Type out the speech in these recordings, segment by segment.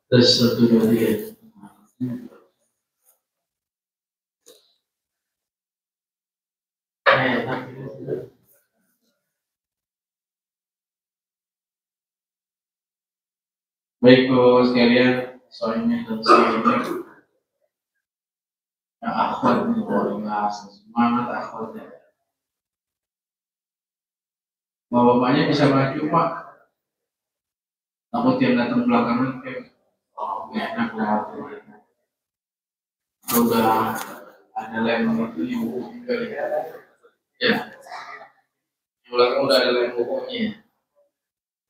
Tes 1, 2, 3. Baik Bapak sekalian, soalnya dan soalnya yang akhwat nih, semangat akhwatnya. Bapaknya bisa maju Pak, takut yang datang belakangan kayak enak lah. Udah ada lem itu yang bukunya ya. Yang belakang udah ada lem bukunya,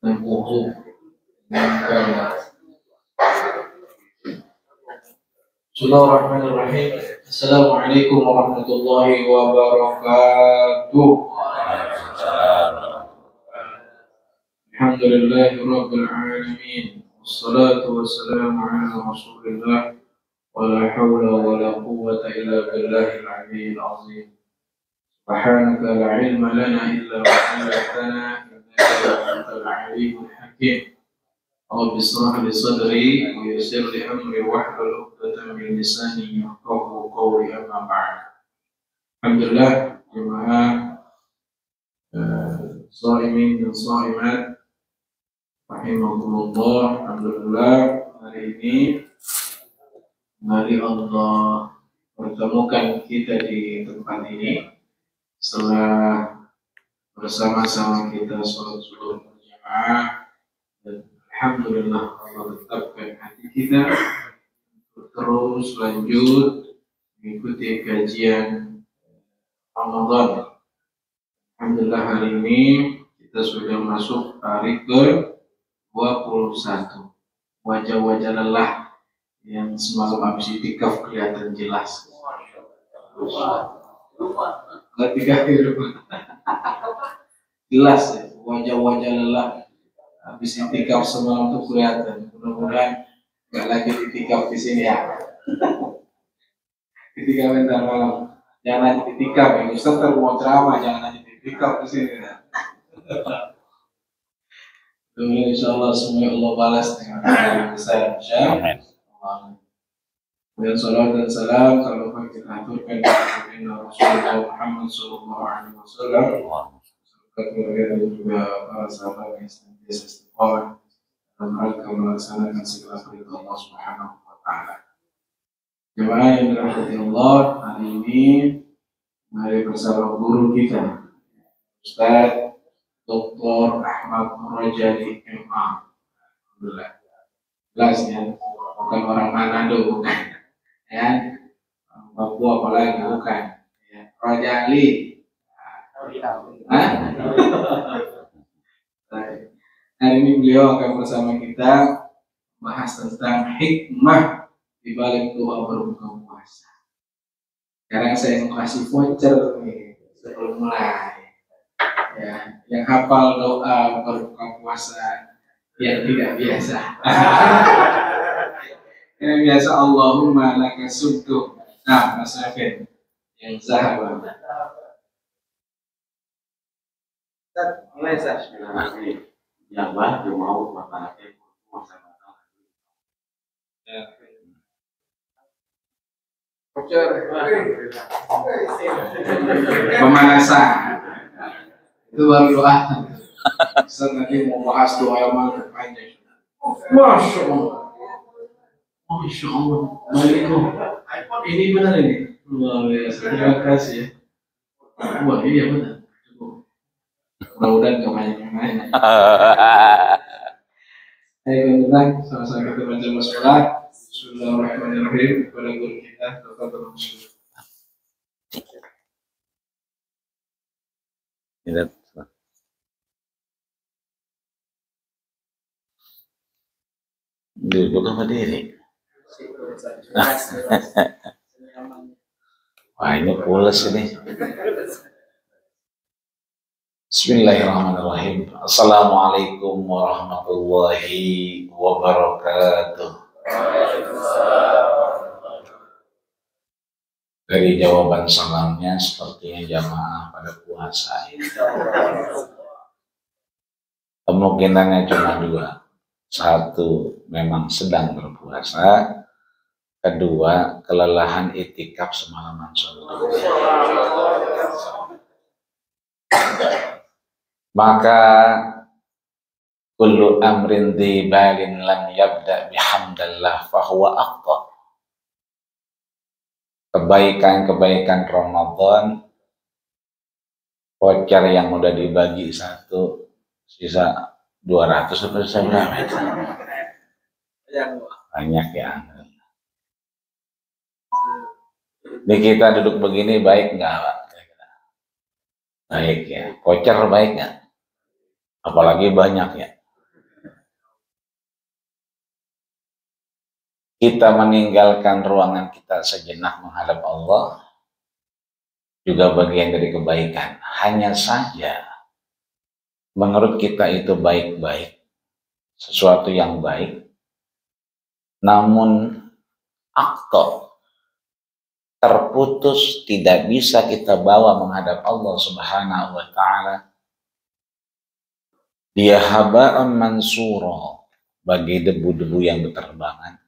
lem buku. Bismillahirrahmanirrahim. Assalamualaikum warahmatullahi wabarakatuh. Alhamdulillahirabbil alamin. Wassalatu wassalamu ala Rasulillah wa la haula wa la quwwata illa billahil aliyyil azim. Subhanaka la ilma lana illa ma 'allamtana innaka antal alimul hakim. Rabbi shrah li sadri wa yassir li amri wahlul 'uqdatam min lisani yafqahu qawli, amma ba'd. Alhamdulillah jemaah shaimin dan shaimat rahimahumullah. Alhamdulillah hari ini mari Allah pertemukan kita di tempat ini setelah bersama-sama kita sholat subuh berjamaah, dan alhamdulillah Allah tetapkan hati kita untuk terus lanjut mengikuti kajian Ramadan. Alhamdulillah hari ini kita sudah masuk hari ke-21. Wajah-wajah lelah yang semalam habis itikaf kelihatan jelas. Jelas ya, wajah-wajah lelah habis itikaf semalam itu kelihatan. Mudah-mudahan nggak lagi itikaf di sini ya. Itikaf bentar malam. Jangan lagi itikaf ya. Ustaz kalau mau ceramah jangan lagi itikaf di sini ya. Insyaallah semuanya Allah balas dengan yang besar. Insyaallah. Dan salam dan salam kalau kita aturkan kepada Rasulullah Muhammad sallallahu alaihi wasallam, kepada juga para sahabat yang senantiasa istiqomah dalam rangka melaksanakan segala perintah Allah Subhanahu wa taala. Jemaah yang dirahmati Allah, hari ini mari bersama guru kita Ustaz Dr. Ahmad Murajali MA. Alhamdulillah. Jelas ya, bukan orang Manado, bukan. Ya, Papua apalagi bukan. Ya, Rajali. Hari ini beliau akan bersama kita bahas tentang hikmah di balik doa berbuka puasa. Sekarang saya mau kasih voucher nih sebelum mulai. Ya, yang hafal doa berbuka puasa yang tidak biasa. Yang biasa Allahumma laka sumtu. Nah, Mas Rafin yang sahabat. Mulai saya. Yang bah mau makan puasa. Pemanasan itu baru doa. Ustaz nanti mau bahas doa yang mana panjang. Masya Allah. Masya Allah. Ini benar ini. Luar biasa. Terima kasih ya. Wah iya benar. Mudah-mudahan gak banyak yang lain. Ayo kita sama-sama kita baca basmalah. Bismillahirrahmanirrahim kepada guru kita Dr. Muslim. Duduk apa diri? Wah ini pulas ini. Bismillahirrahmanirrahim. Assalamualaikum warahmatullahi wabarakatuh. Dari jawaban salamnya sepertinya jamaah pada puasa ini. Kemungkinannya cuma dua. Satu, memang sedang berpuasa. Kedua, kelelahan itikaf semalaman suntuk. Maka kullu amrin dhi balin lam yabda bihamdallah fahuwa aqta. Kebaikan-kebaikan Ramadan voucher yang udah dibagi satu sisa 200 atau berapa itu? Banyak ya. Ini kita duduk begini baik nggak Pak? Baik ya. Voucher baik nggak? Apalagi banyak ya. Kita meninggalkan ruangan kita sejenak menghadap Allah juga bagian dari kebaikan. Hanya saja menurut kita itu baik-baik, sesuatu yang baik, namun aktor terputus tidak bisa kita bawa menghadap Allah Subhanahu wa Ta'ala. Dia haba'an mansura, bagi debu-debu yang berterbangan.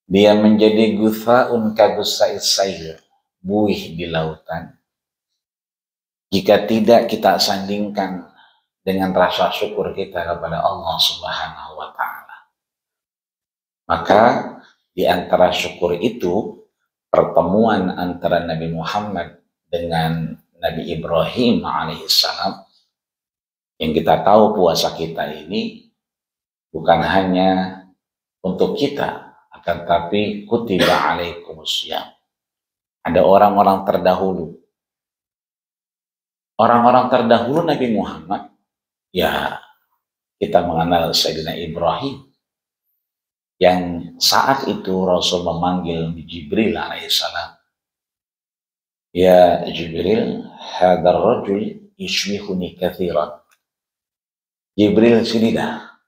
Dia menjadi gutha'un kagusa'is sayr, buih di lautan. Jika tidak kita sandingkan dengan rasa syukur kita kepada Allah Subhanahu wa Ta'ala. Maka di antara syukur itu, pertemuan antara Nabi Muhammad dengan Nabi Ibrahim alaihissalam, yang kita tahu puasa kita ini bukan hanya untuk kita, akan tapi kutiba alaikumussyam. Ada orang-orang terdahulu. Orang-orang terdahulu Nabi Muhammad, ya kita mengenal Sayyidina Ibrahim, yang saat itu Rasul memanggil Jibril alaihissalam. Ya Jibril, hadar rajul yishbihuni kathiran. Jibril sini dah.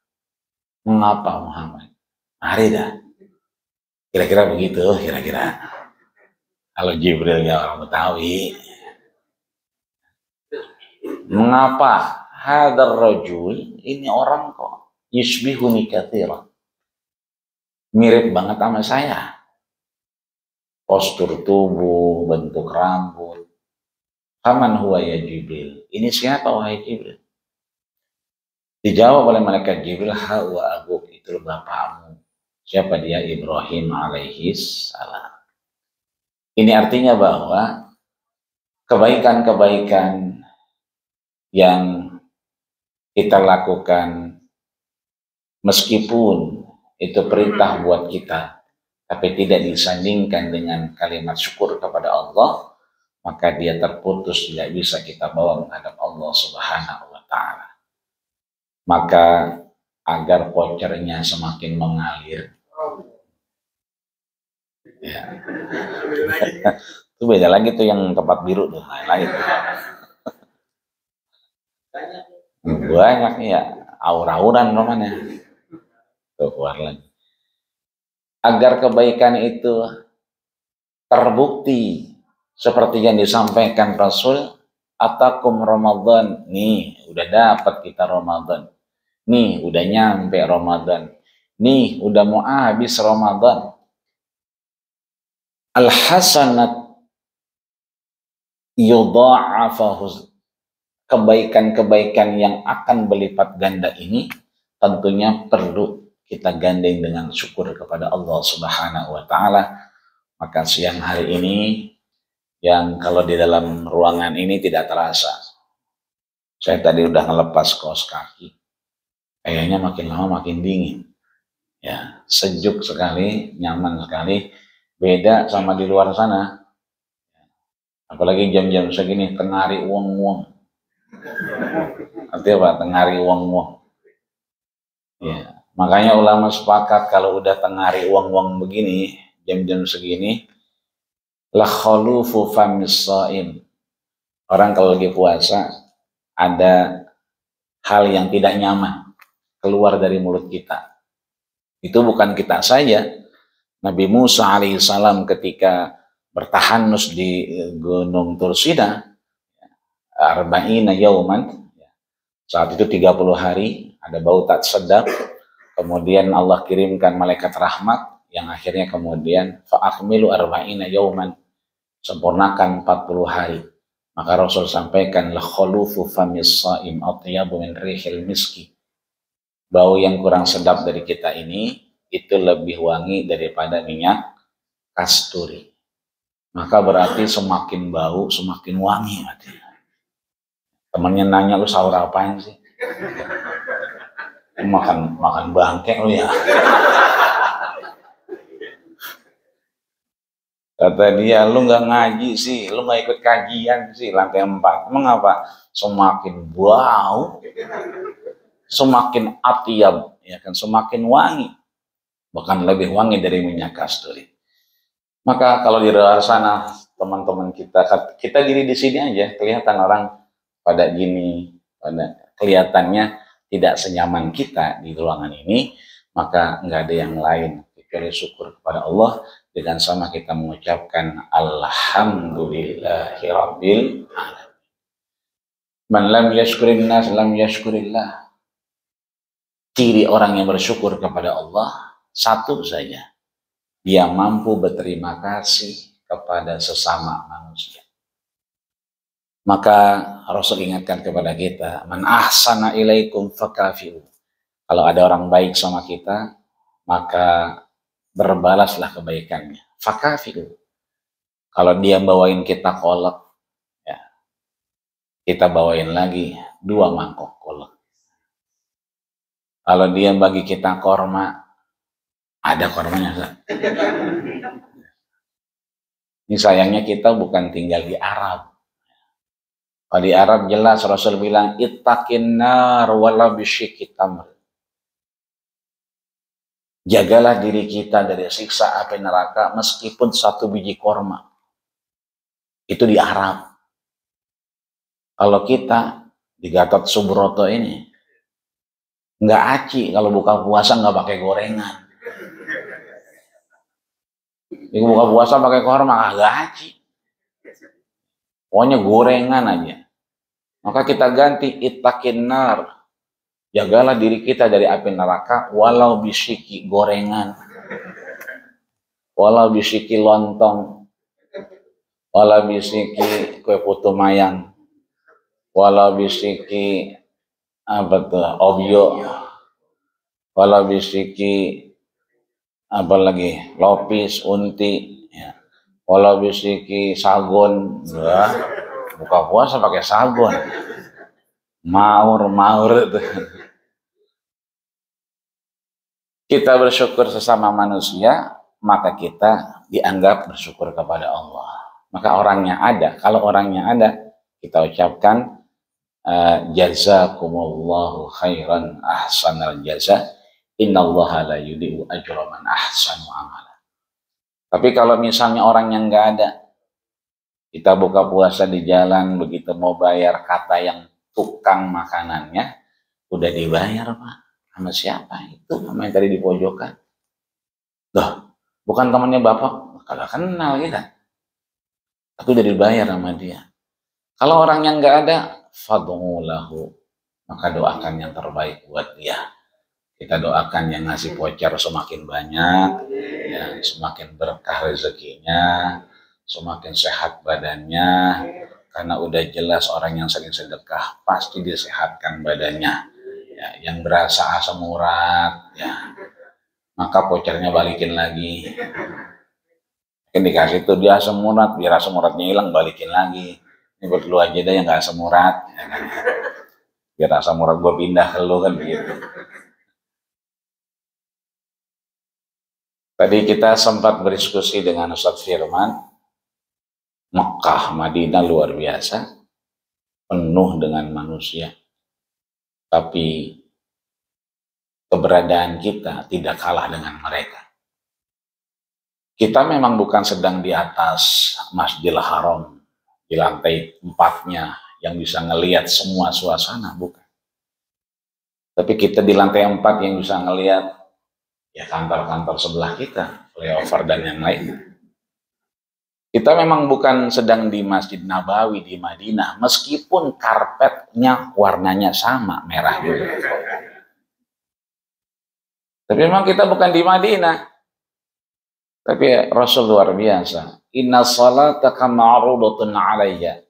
Mengapa Muhammad? Mari dah. Kira-kira begitu, kira-kira. Kalau Jibrilnya orang Betawi. Mengapa hadar rajul, ini orang kok yishbihuni kathiran. Mirip banget sama saya. Postur tubuh, bentuk rambut. Faman huwa ya Jibril. Ini siapa wahai Jibril? Dijawab oleh malaikat Jibril, huwa abuk, itu bapakmu. Siapa dia? Ibrahim alaihissalam. Ini artinya bahwa kebaikan-kebaikan yang kita lakukan, meskipun itu perintah buat kita, tapi tidak disandingkan dengan kalimat syukur kepada Allah, maka dia terputus, tidak bisa kita bawa menghadap Allah Subhanahu wa Ta'ala. Maka agar vouchernya semakin mengalir, ya. Itu beda lagi tuh yang tempat biru tuh, lain lagi tuh. Banyak ya, aur-auran namanya. Tuh keluar lagi. Agar kebaikan itu terbukti seperti yang disampaikan Rasul, atakum Ramadan. Nih, udah dapat kita Ramadan. Nih, udah nyampe Ramadan. Nih, udah mau habis Ramadan. Al-hasanat yudha'afahu. Kebaikan-kebaikan yang akan berlipat ganda ini tentunya perlu kita gandeng dengan syukur kepada Allah Subhanahu wa taala. Maka siang hari ini yang kalau di dalam ruangan ini tidak terasa. Saya tadi udah ngelepas kaos kaki. Kayaknya makin lama makin dingin. Ya, sejuk sekali, nyaman sekali. Beda sama di luar sana. Apalagi jam-jam segini tengari wong-wong. Artinya apa? Tengari wong-wong. Ya, makanya ulama sepakat kalau udah tengari wong-wong begini, jam-jam segini, la khalufu famis shaim. Orang kalau lagi puasa ada hal yang tidak nyaman keluar dari mulut kita. Itu bukan kita saja. Nabi Musa alaihissalam ketika bertahanus di Gunung Tursina, arba'ina yauman, saat itu 30 hari, ada bau tak sedap, kemudian Allah kirimkan malaikat rahmat, yang akhirnya kemudian fa'akmilu arba'ina yauman, sempurnakan 40 hari. Maka Rasul sampaikan, la khulufu famis shaim atyabu min rihil miski. Bau yang kurang sedap dari kita ini itu lebih wangi daripada minyak kasturi. Maka berarti semakin bau semakin wangi. Temannya nanya, lu sahur apaan sih? Makan bangke lu ya. Kata dia, lu nggak ngaji sih, lu nggak ikut kajian sih, lantai 4. Emang apa? Semakin bau, semakin atyab, ya kan, semakin wangi, bahkan lebih wangi dari minyak kasturi. Maka kalau di luar sana teman-teman kita diri di sini aja kelihatan orang pada gini, pada kelihatannya tidak senyaman kita di ruangan ini, maka nggak ada yang lain kecuali syukur kepada Allah dengan sama kita mengucapkan alhamdulillahirabbil alamin. Man lam yashkurin nas lam yashkurillah. Ciri orang yang bersyukur kepada Allah satu saja, dia mampu berterima kasih kepada sesama manusia. Maka Rasul ingatkan kepada kita, man ahsana ilaikum fakafi'u. Kalau ada orang baik sama kita, maka berbalaslah kebaikannya. Fakafi'u. Kalau dia bawain kita kolak, ya, kita bawain lagi 2 mangkok kolak. Kalau dia bagi kita korma, ada kormanya. Ini sayangnya kita bukan tinggal di Arab. Kalau di Arab jelas Rasul bilang, ittaqin nar wala bisyikki tamr. Jagalah diri kita dari siksa api neraka meskipun 1 biji korma. Itu di Arab. Kalau kita di Gatot Subroto ini, nggak aci kalau buka puasa nggak pakai gorengan. Ini buka puasa pakai korma nggak aci. Pokoknya gorengan aja. Maka kita ganti ittaqin nar. Jagalah diri kita dari api neraka walau bisyiki gorengan. Walau bisyiki lontong. Walau bisyiki kue putu mayang. Walau bisyiki apa tuh, obyo, walau bisiki apa lagi, lopis, unti, ya. Walau bisiki sagon, ya. Buka puasa pakai sagon, maur itu. Kita bersyukur sesama manusia, maka kita dianggap bersyukur kepada Allah. Maka orangnya ada, kalau orangnya ada, kita ucapkan jazakumullahu khairan ahsanal jaza, innallaha la yudhi'u ajra man ahsanu amala. Tapi kalau misalnya orang yang nggak ada, kita buka puasa di jalan, begitu mau bayar kata yang tukang makanannya, udah dibayar Pak. Sama siapa? Itu sama yang tadi di pojokan. Loh, bukan temannya Bapak? Kalau kenal kita. Tapi udah dibayar sama dia. Kalau orang yang nggak ada, fad'u lahu, maka doakan yang terbaik buat dia. Kita doakan yang ngasih voucher semakin banyak, ya, semakin berkah rezekinya, semakin sehat badannya, karena udah jelas orang yang sering sedekah pasti disehatkan badannya. Ya, yang berasa asam urat, ya, maka vouchernya balikin lagi. Mungkin dikasih tuh dia asam urat, biar asam uratnya hilang, balikin lagi. Ini buat lu aja deh yang gak asam urat, ya kan? Biar asam urat gue pindah ke lu, kan begitu. Tadi kita sempat berdiskusi dengan Ustadz Firman, Mekah, Madinah luar biasa, penuh dengan manusia. Tapi keberadaan kita tidak kalah dengan mereka. Kita memang bukan sedang di atas Masjidil Haram, di lantai 4-nya, yang bisa ngelihat semua suasana, bukan. Tapi kita di lantai 4 yang bisa ngelihat ya kantor-kantor sebelah kita, flyover dan yang lain. Kita memang bukan sedang di Masjid Nabawi di Madinah, meskipun karpetnya warnanya sama, merah juga. Tapi memang kita bukan di Madinah. Tapi Rasul luar biasa. Inna salataka ma'rudatun alayya.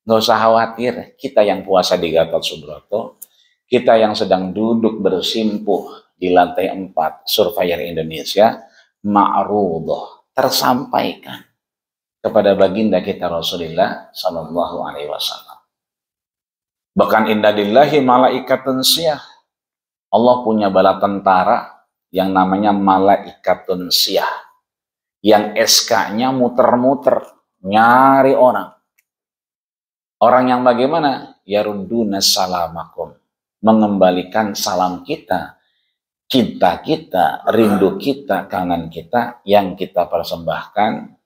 Nggak usah khawatir, kita yang puasa di Gatot Subroto, kita yang sedang duduk bersimpuh di lantai 4 Surveyor Indonesia, ma'rudah, tersampaikan kepada baginda kita Rasulullah Sallallahu Alaihi Wasallam. Bahkan inna lillahi malaikatun siyah. Allah punya bala tentara yang namanya malaikatun siyah, yang SK-nya muter-muter nyari orang. Orang yang bagaimana? Yarudduna salamakum, mengembalikan salam kita, cinta kita, rindu kita, kangen kita yang kita persembahkan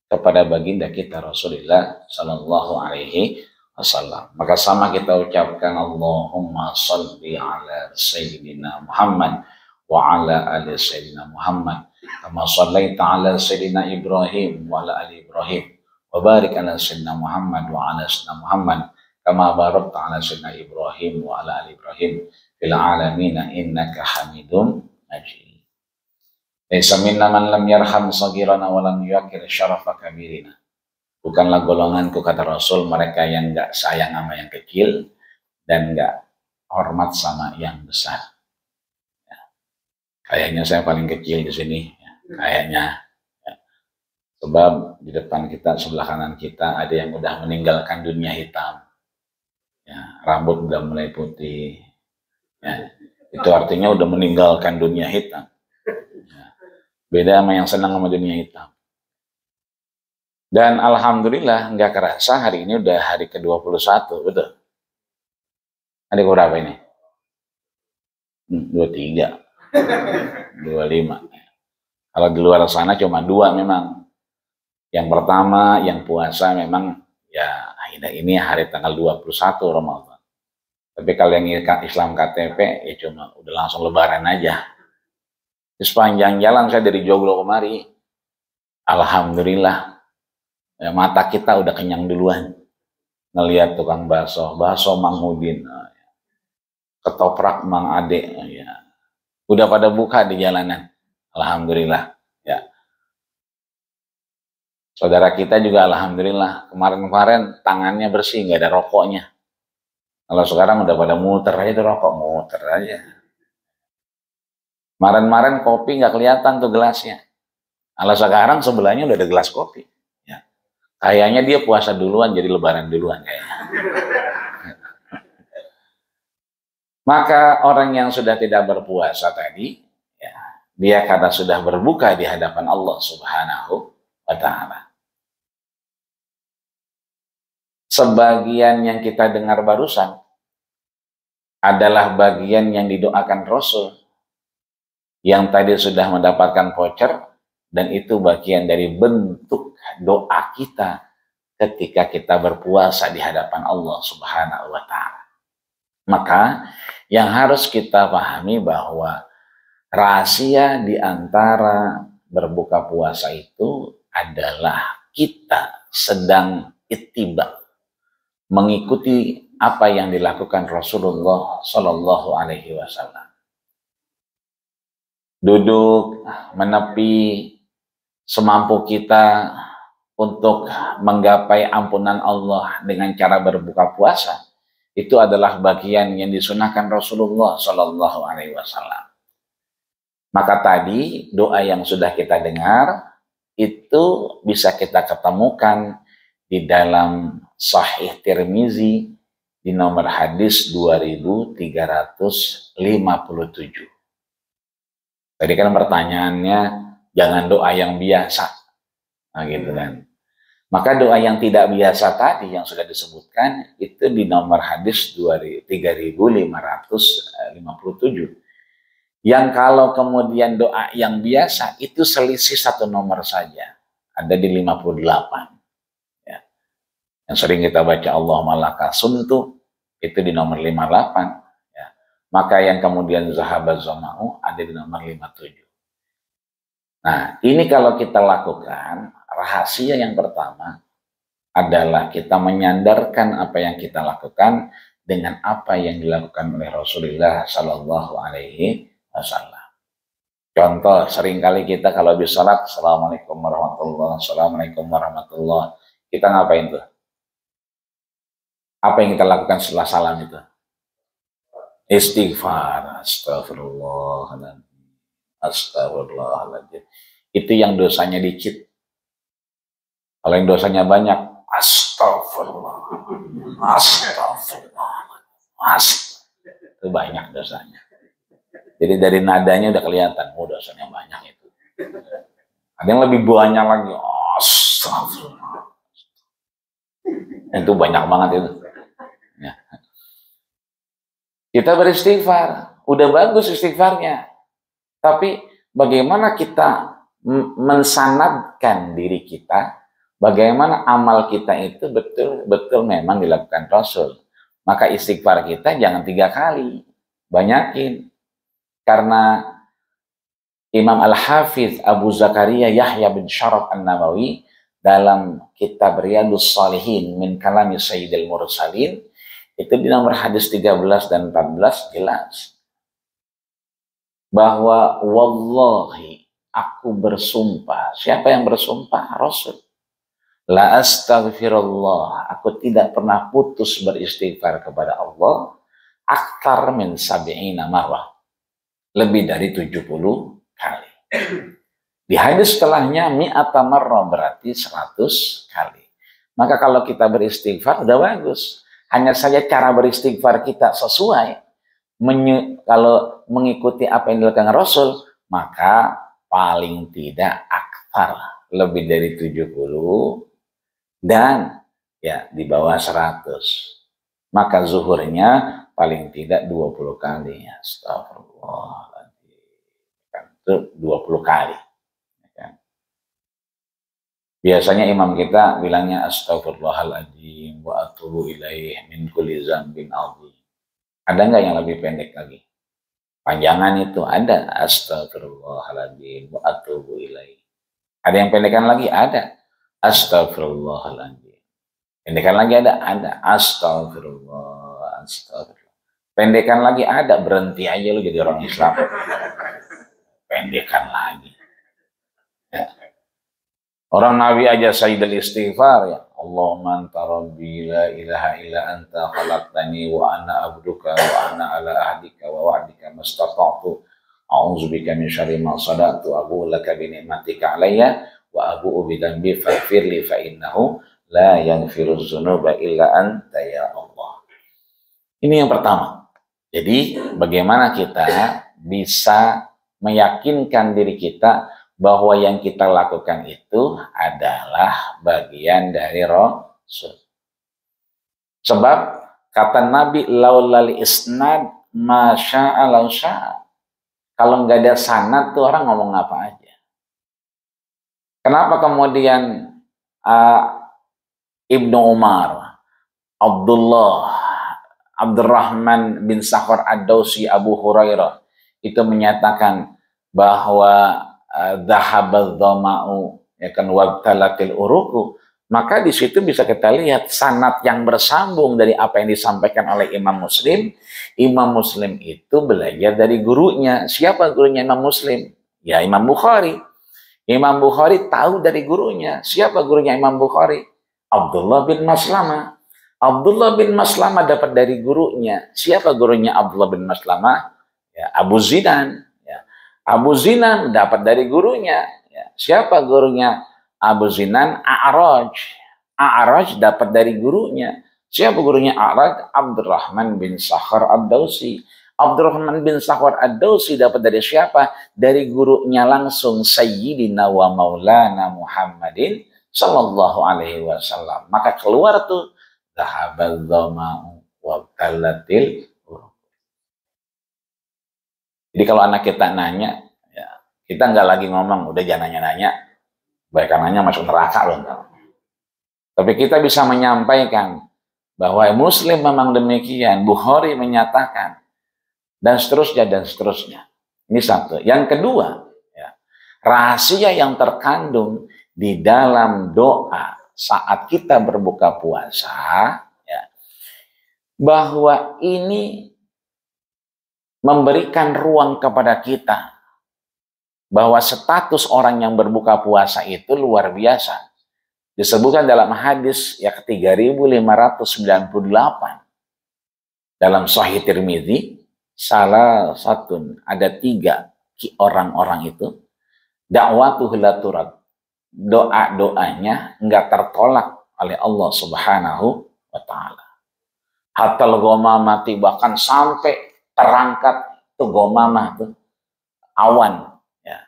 kepada baginda kita Rasulullah Sallallahu Alaihi Wasallam. Maka sama kita ucapkan Allahumma salli ala Sayyidina Muhammad wa ala ali Sayyidina Muhammad kama sallaita ala Sayyidina Ibrahim wa ala ali Ibrahim wa barik ala Sayyidina Muhammad wa ala Sayyidina Muhammad kama barakta ala Sayyidina Ibrahim wa ala ali Ibrahim fil alamin innaka Hamidum Majid. Laisa minna man lam yarham saghirana wa lam yuqir syarafa kabirina. Bukanlah golonganku, kata Rasul, mereka yang enggak sayang sama yang kecil dan enggak hormat sama yang besar. Ya. Kayaknya saya paling kecil di sini, ya. Kayaknya. Ya. Sebab di depan kita, sebelah kanan kita ada yang udah meninggalkan dunia hitam. Ya. Rambut udah mulai putih. Ya. Itu artinya udah meninggalkan dunia hitam. Beda sama yang senang sama dunia hitam. Dan alhamdulillah nggak kerasa hari ini udah hari ke-21, betul? Hari berapa ini? 23, 25. Kalau di luar sana cuma 2 memang. Yang pertama yang puasa memang ya ini hari tanggal 21 Ramadan. Tapi kalau yang Islam KTP ya cuma udah langsung lebaran aja. Di sepanjang jalan saya dari Joglo kemari, alhamdulillah, ya, mata kita udah kenyang duluan. Ngelihat tukang bakso Mang Udin, ketoprak Mang Ade, ya. Udah pada buka di jalanan, alhamdulillah. Ya. Saudara kita juga alhamdulillah, kemarin-kemarin tangannya bersih, nggak ada rokoknya. Kalau sekarang udah pada muter aja tuh rokok, muter aja. Kemarin-kemarin kopi nggak kelihatan tuh gelasnya. Kalau sekarang sebelahnya udah ada gelas kopi. Ya. Kayaknya dia puasa duluan, jadi lebaran duluan kayaknya. Maka orang yang sudah tidak berpuasa tadi, ya, dia karena sudah berbuka di hadapan Allah Subhanahu wa Ta'ala. sebagian yang kita dengar barusan adalah bagian yang didoakan Rasul yang tadi sudah mendapatkan voucher, dan itu bagian dari bentuk doa kita ketika kita berpuasa di hadapan Allah Subhanahu wa Ta'ala. Maka yang harus kita pahami bahwa rahasia di antara berbuka puasa itu adalah kita sedang ittiba, mengikuti apa yang dilakukan Rasulullah Shallallahu Alaihi Wasallam. Duduk, menepi semampu kita untuk menggapai ampunan Allah dengan cara berbuka puasa, itu adalah bagian yang disunahkan Rasulullah Shallallahu Alaihi Wasallam. Maka tadi doa yang sudah kita dengar itu bisa kita ketemukan di dalam Sahih Tirmizi di nomor hadis 2357. Tadi kan pertanyaannya jangan doa yang biasa, nah, gitu kan. Maka doa yang tidak biasa tadi yang sudah disebutkan itu di nomor hadis 3557. Yang kalau kemudian doa yang biasa itu selisih satu nomor saja, ada di 58. Ya. Yang sering kita baca Allahumma laka sumtu itu di nomor 58. Maka yang kemudian zahabat zama'u ada di nomor 57. Nah, ini kalau kita lakukan, rahasia yang pertama adalah kita menyandarkan apa yang kita lakukan dengan apa yang dilakukan oleh Rasulullah Sallallahu Alaihi Wasallam. Contoh, seringkali kita kalau habis salat, Assalamualaikum warahmatullahi wabarakatuh, Assalamualaikum warahmatullahi wabarakatuh. Kita ngapain tuh? Apa yang kita lakukan setelah salam itu? Istighfar, astagfirullahaladzim, astagfirullahaladzim. Itu yang dosanya dikit. Kalau yang dosanya banyak, astagfirullah, itu banyak dosanya. Jadi dari nadanya udah kelihatan, oh dosanya banyak itu. Ada yang lebih banyak lagi, astagfirullah. Itu banyak banget itu. Ya. Kita beristighfar, udah bagus istighfarnya. Tapi bagaimana kita mensanadkan diri kita, bagaimana amal kita itu betul-betul memang dilakukan Rasul. Maka istighfar kita jangan 3 kali, banyakin. Karena Imam Al-Hafiz Abu Zakaria Yahya bin Syaraf An-Nawawi dalam kitab Riyadhus Shalihin min kalami Sayyidil Mursalin, itu di nomor hadis 13 dan 14 jelas bahwa wallahi, aku bersumpah. Siapa yang bersumpah? Rasul. La astaghfirullah, aku tidak pernah putus beristighfar kepada Allah akthar min sab'ina marrah, lebih dari 70 kali. Di hadis setelahnya mi'ata marrah, berarti 100 kali. Maka kalau kita beristighfar udah bagus. Hanya saja cara beristighfar kita sesuai. Kalau mengikuti apa yang dilakukan Rasul, maka paling tidak akthar, lebih dari 70, dan ya di bawah 100. Maka zuhurnya paling tidak 20 kali. Astagfirullahaladzim. Itu 20 kali. Biasanya imam kita bilangnya astagfirullahaladzim wa atubu ilaih min kulli dzambin adzim. Ada nggak yang lebih pendek lagi? Panjangan itu ada, astagfirullahaladzim wa atubu ilaih. Ada yang pendekan lagi? Ada, astagfirullahaladzim. Pendekan lagi ada astagfirullah, astagfirullah. Pendekan lagi ada, berhenti aja lu jadi orang Islam. Pendekan lagi. Ya. Orang Nabi aja sayyidul istighfar, ya Allahumma anta rabbi la ilaha illa anta khalaqtani wa ana abduka wa ana ala ahdika wa wa'dika mastata'tu a'udzubika min syarri ma sada'tu abu'u laka bi ni'matika alayya wa abu'u bi dhanbi faghfirli fa innahu la yaghfiruz dzunuba illa anta ya Allah. Ini yang pertama. Jadi bagaimana kita bisa meyakinkan diri kita bahwa yang kita lakukan itu adalah bagian dari Rasul. Sebab kata Nabi, laulal isnad masya'a law sya'a. Kalau nggak ada sanad tuh orang ngomong apa aja. Kenapa kemudian Ibnu Umar, Abdurrahman bin Sakhar Ad-Dausi, Abu Hurairah itu menyatakan bahwa dhahabadz dhama'u, ya kan, wabtalatil uruqu, maka di situ bisa kita lihat sanad yang bersambung dari apa yang disampaikan oleh Imam Muslim. Imam Muslim itu belajar dari gurunya. Siapa gurunya Imam Muslim? Ya, Imam Bukhari. Imam Bukhari tahu dari gurunya. Siapa gurunya Imam Bukhari? Abdullah bin Maslamah. Abdullah bin Maslamah dapat dari gurunya. Siapa gurunya Abdullah bin Maslamah? Ya, Abu Zinan. Ya. Abu Zinan dapat dari gurunya. Ya. Siapa gurunya Abu Zinan? A'raj. A'raj dapat dari gurunya. Siapa gurunya A'raj? Abdurrahman bin Sakhar Ad-Dausi. Abdurrahman bin Sakhar Ad-Dausi dapat dari siapa? Dari gurunya langsung, Sayyidina wa Maulana Muhammadin sallallahu alaihi wasallam. Maka keluar tuh dhahabadz dhama'u wabtalatil uruq. Jadi kalau anak kita nanya, ya, kita nggak lagi ngomong, udah jangan nanya-nanya, baik nanya masuk neraka loh. Tapi kita bisa menyampaikan bahwa Muslim memang demikian, Bukhari menyatakan, dan seterusnya dan seterusnya. Ini satu. Yang kedua, ya, rahasia yang terkandung di dalam doa saat kita berbuka puasa, ya, bahwa ini memberikan ruang kepada kita bahwa status orang yang berbuka puasa itu luar biasa. Disebutkan dalam hadis yang ke-3598 dalam Sahih Tirmidzi, salah satu, ada 3 orang-orang itu, dakwatuhu la turad, doa-doanya enggak tertolak oleh Allah Subhanahu wa taala. Hatal ghamamati, bahkan sampai terangkat tuh ghamamah tuh awan, ya.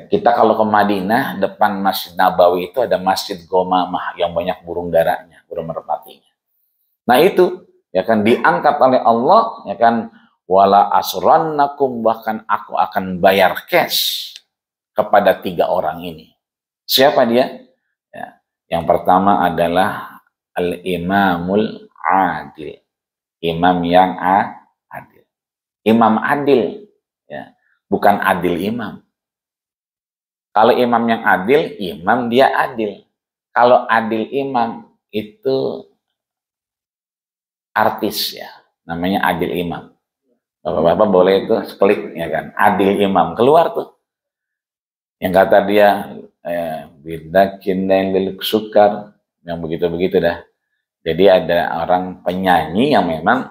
Kita kalau ke Madinah, depan Masjid Nabawi itu ada Masjid Ghamamah yang banyak burung darahnya, burung merpatinya. Nah itu, ya kan, diangkat oleh Allah, ya kan, wala asrannakum, bahkan aku akan bayar cash kepada 3 orang ini. Siapa dia? Ya, yang pertama adalah al-imamul adil, imam yang adil. Imam adil, ya, bukan adil imam. Kalau imam yang adil, imam dia adil. Kalau adil imam itu artis, ya, namanya adil imam. Bapak-bapak boleh itu klik, ya kan, adil imam, keluar tuh. Yang kata dia bidakin lil sukar, yang begitu-begitu dah. Jadi ada orang penyanyi yang memang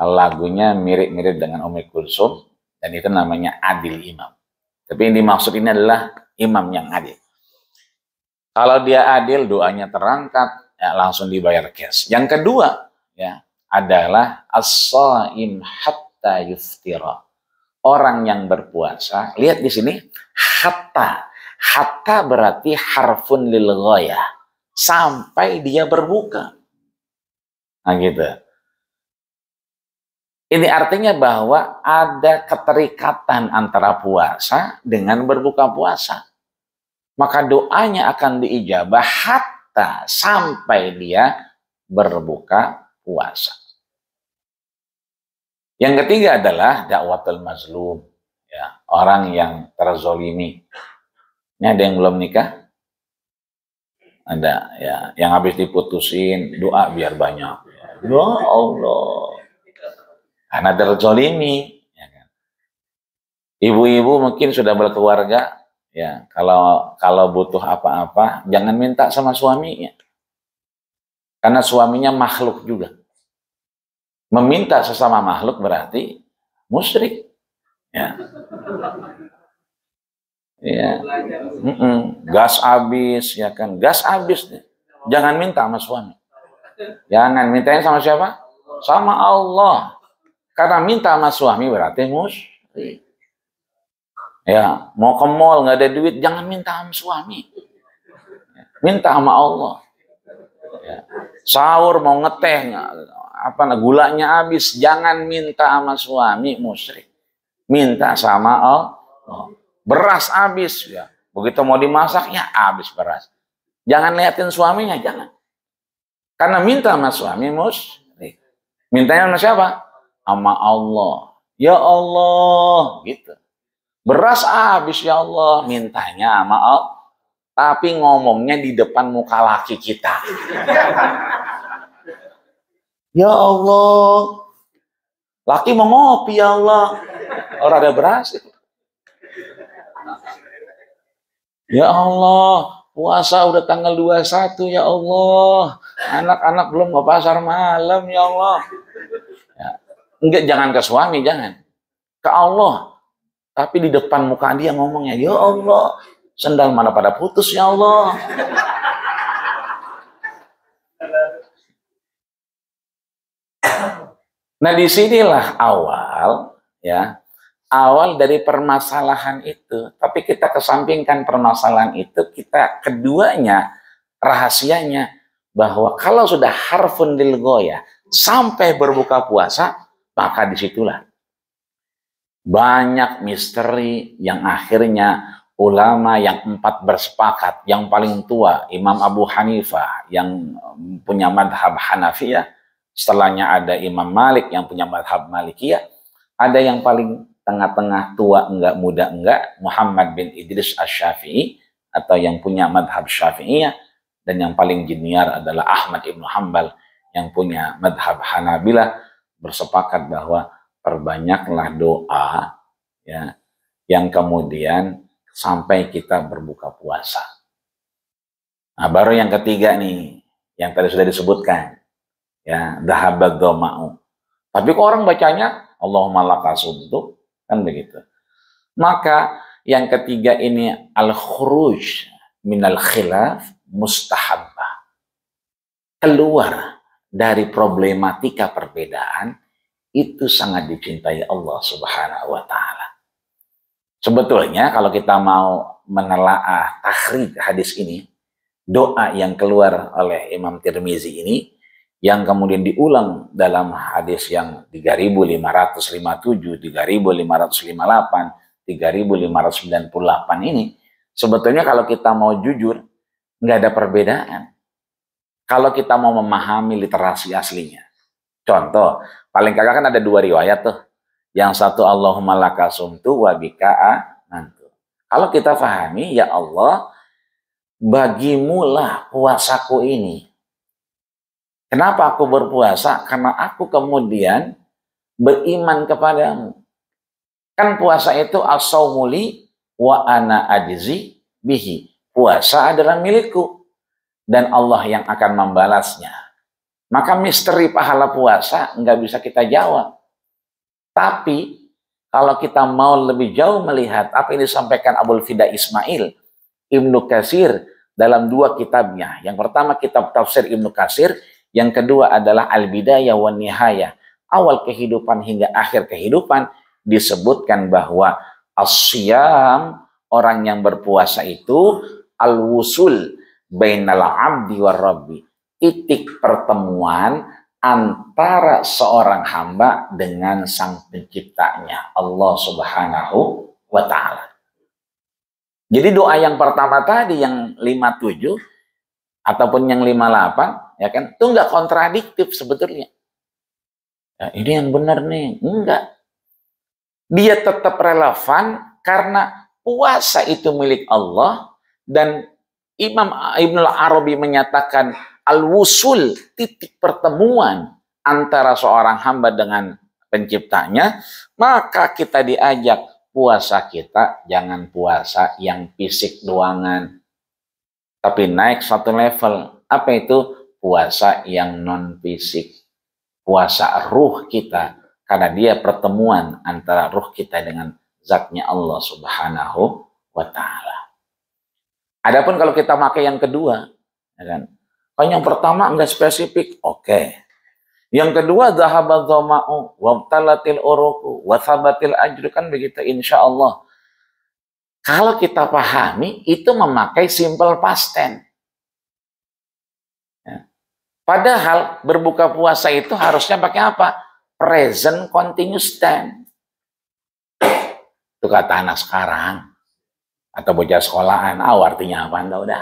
lagunya mirip-mirip dengan Ummi Kulsum, dan itu namanya adil imam. Tapi yang dimaksud ini adalah imam yang adil. Kalau dia adil, doanya terangkat, ya, langsung dibayar cash. Yang kedua, ya, adalah as-shaim hatta yuftira. Orang yang berpuasa, lihat di sini, hatta. Hatta berarti harfun lil ghayah, sampai dia berbuka. Nah gitu. Ini artinya bahwa ada keterikatan antara puasa dengan berbuka puasa. Maka doanya akan diijabah hatta, sampai dia berbuka puasa. Yang ketiga adalah dakwatul mazlum, ya, orang yang terzolimi. Ini ada yang belum nikah? Ada, ya, yang habis diputusin, doa biar banyak. Ya Allah, karena terzolimi, ya kan. Ibu-ibu mungkin sudah berkeluarga, ya, kalau butuh apa-apa jangan minta sama suaminya, karena suaminya makhluk juga. Meminta sesama makhluk berarti musyrik, ya. Ya. Gas habis, ya kan, gas habis, jangan minta sama suami. Jangan mintanya sama siapa? Sama Allah. Karena minta sama suami berarti musyrik. Ya, mau ke mall nggak ada duit, jangan minta sama suami. Minta sama Allah. Ya. Sahur mau ngeteh, gulanya habis, jangan minta sama suami, musyrik. Minta sama Allah. Beras habis ya. Begitu mau dimasak ya habis beras. Jangan liatin suaminya, jangan. Karena minta sama suami musyrik. Mintanya sama siapa? Sama Allah. Ya Allah, gitu. Beras habis ya Allah, mintanya sama Allah. Tapi ngomongnya di depan muka laki kita. Ya Allah, laki mau ngopi ya Allah. Orang ada beras. Ya Allah, puasa udah tanggal 21 ya Allah. Anak-anak belum ke pasar malam ya Allah. Ya. Enggak, jangan ke suami, jangan. Ke Allah. Tapi di depan muka dia ngomongnya, ya Allah, sendal mana pada putus ya Allah. Nah, disinilah awal, ya, awal dari permasalahan itu. Tapi kita kesampingkan permasalahan itu, kita keduanya, rahasianya, bahwa kalau sudah harfun lil ghoyah, sampai berbuka puasa, maka disitulah banyak misteri yang akhirnya ulama yang 4 bersepakat, yang paling tua, Imam Abu Hanifah, yang punya madhab Hanafiyah, setelahnya ada Imam Malik yang punya madhab Malikiyah, ada yang paling tengah-tengah, tua enggak, muda enggak, Muhammad bin Idris Asy-Syafi'i, atau yang punya madhab Syafi'iyah, dan yang paling junior adalah Ahmad Ibn Hanbal yang punya madhab Hanabilah, bersepakat bahwa perbanyaklah doa, ya, yang kemudian sampai kita berbuka puasa. Nah, baru yang ketiga nih, yang tadi sudah disebutkan, ya, dhahabad dhama'u. Tapi kok orang bacanya Allahumma lakasumtu, kan begitu. Maka yang ketiga ini al-khuruj minal khilaf mustahabbah. Keluar dari problematika perbedaan itu sangat dicintai Allah Subhanahu wa taala. Sebetulnya kalau kita mau menelaah takhrij hadis ini, doa yang keluar oleh Imam Tirmizi ini, yang kemudian diulang dalam hadis yang 3557, 3558, 3598 ini, sebetulnya kalau kita mau jujur, nggak ada perbedaan. Kalau kita mau memahami literasi aslinya. Contoh, paling kagak kan ada 2 riwayat tuh. Yang satu Allahumma lakasumtu wa bika'a nantu. Kalau kita pahami, ya Allah, bagimulah puasaku ini. Kenapa aku berpuasa? Karena aku kemudian beriman kepadamu. Kan puasa itu as-saumuli wa ana ajzi bihi. Puasa adalah milikku dan Allah yang akan membalasnya. Maka misteri pahala puasa nggak bisa kita jawab. Tapi kalau kita mau lebih jauh melihat apa yang disampaikan Abul Fida Ismail, Ibnu Katsir dalam 2 kitabnya. Yang pertama kitab tafsir Ibnu Katsir, yang kedua adalah Al-Bidayah wan Nihayah. Awal kehidupan hingga akhir kehidupan disebutkan bahwa as-siyam, orang yang berpuasa itu al-wusul bainal abdi war rabbi. Titik pertemuan antara seorang hamba dengan sang penciptanya, Allah Subhanahu wa taala. Jadi doa yang pertama tadi yang 57 ataupun yang 58, ya kan, itu enggak kontradiktif sebetulnya. Ya, ini yang benar nih, enggak. Dia tetap relevan karena puasa itu milik Allah, dan Imam Ibnu Arabi menyatakan al-wusul, titik pertemuan antara seorang hamba dengan penciptanya. Maka kita diajak puasa kita jangan puasa yang fisik doangan, tapi naik 1 level. Apa itu? Puasa yang non fisik, puasa ruh kita, karena dia pertemuan antara ruh kita dengan zatnya Allah Subhanahu wa taala. Adapun kalau kita pakai yang kedua, ya kan? Kalau yang pertama enggak spesifik, oke. Yang kedua dhahabadz dhama'u wabtalatil uruqu wa thabatil ajru, kan begitu insyaallah. Kalau kita pahami itu memakai simple past tense. Ya. Padahal berbuka puasa itu harusnya pakai apa? Present continuous tense. Itu kata anak sekarang. Atau bocah sekolahan. Artinya apa? Anda udah.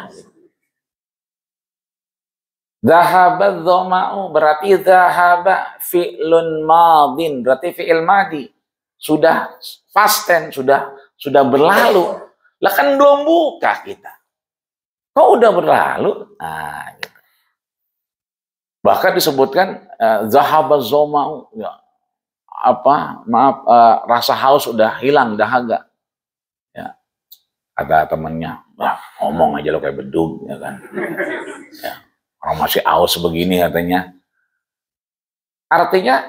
Dhahaba dhama'u berarti dhahaba fi'lun madin. Berarti fi'il madi. Sudah past tense, sudah berlalu. Lah kan belum buka kita. Kok udah berlalu? Nah, gitu. Bahkan disebutkan dhahaba dhama'u, ya, rasa haus udah hilang, dahaga. Ya. Kata temennya, ngomong aja lo kayak bedug, ya kan. Ya. Orang masih haus begini katanya. Artinya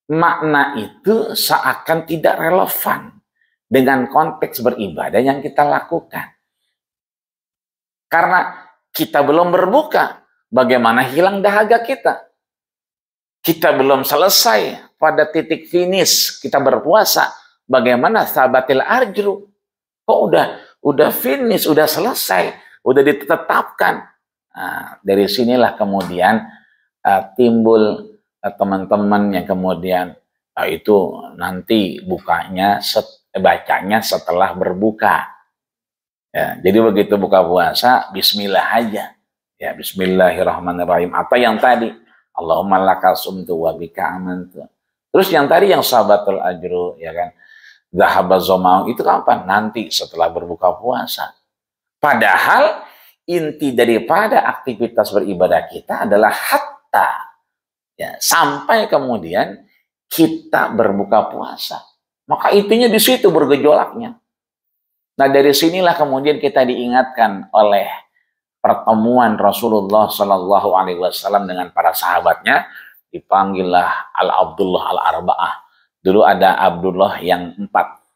makna itu seakan tidak relevan dengan konteks beribadah yang kita lakukan. Karena kita belum berbuka, bagaimana hilang dahaga kita? Kita belum selesai pada titik finish kita berpuasa, bagaimana sabatil ajru? Kok udah finish, udah selesai, udah ditetapkan. Nah, dari sinilah kemudian timbul teman-teman yang kemudian itu nanti bacanya setelah berbuka. Ya, jadi begitu buka puasa, bismillah aja. Ya, bismillahirrahmanirrahim. Atau yang tadi, Allahumma laka sumtu wa bika amantu. Terus yang tadi yang sahabatul ajru, ya kan. Dhahaba dhama'u itu kapan? Nanti setelah berbuka puasa. Padahal inti daripada aktivitas beribadah kita adalah hatta. Ya, sampai kemudian kita berbuka puasa. Maka intinya di situ bergejolaknya. Nah, dari sinilah kemudian kita diingatkan oleh pertemuan Rasulullah Shallallahu Alaihi Wasallam dengan para sahabatnya, dipanggillah Al-Abdullah Al-Arba'ah. Dulu ada Abdullah yang 4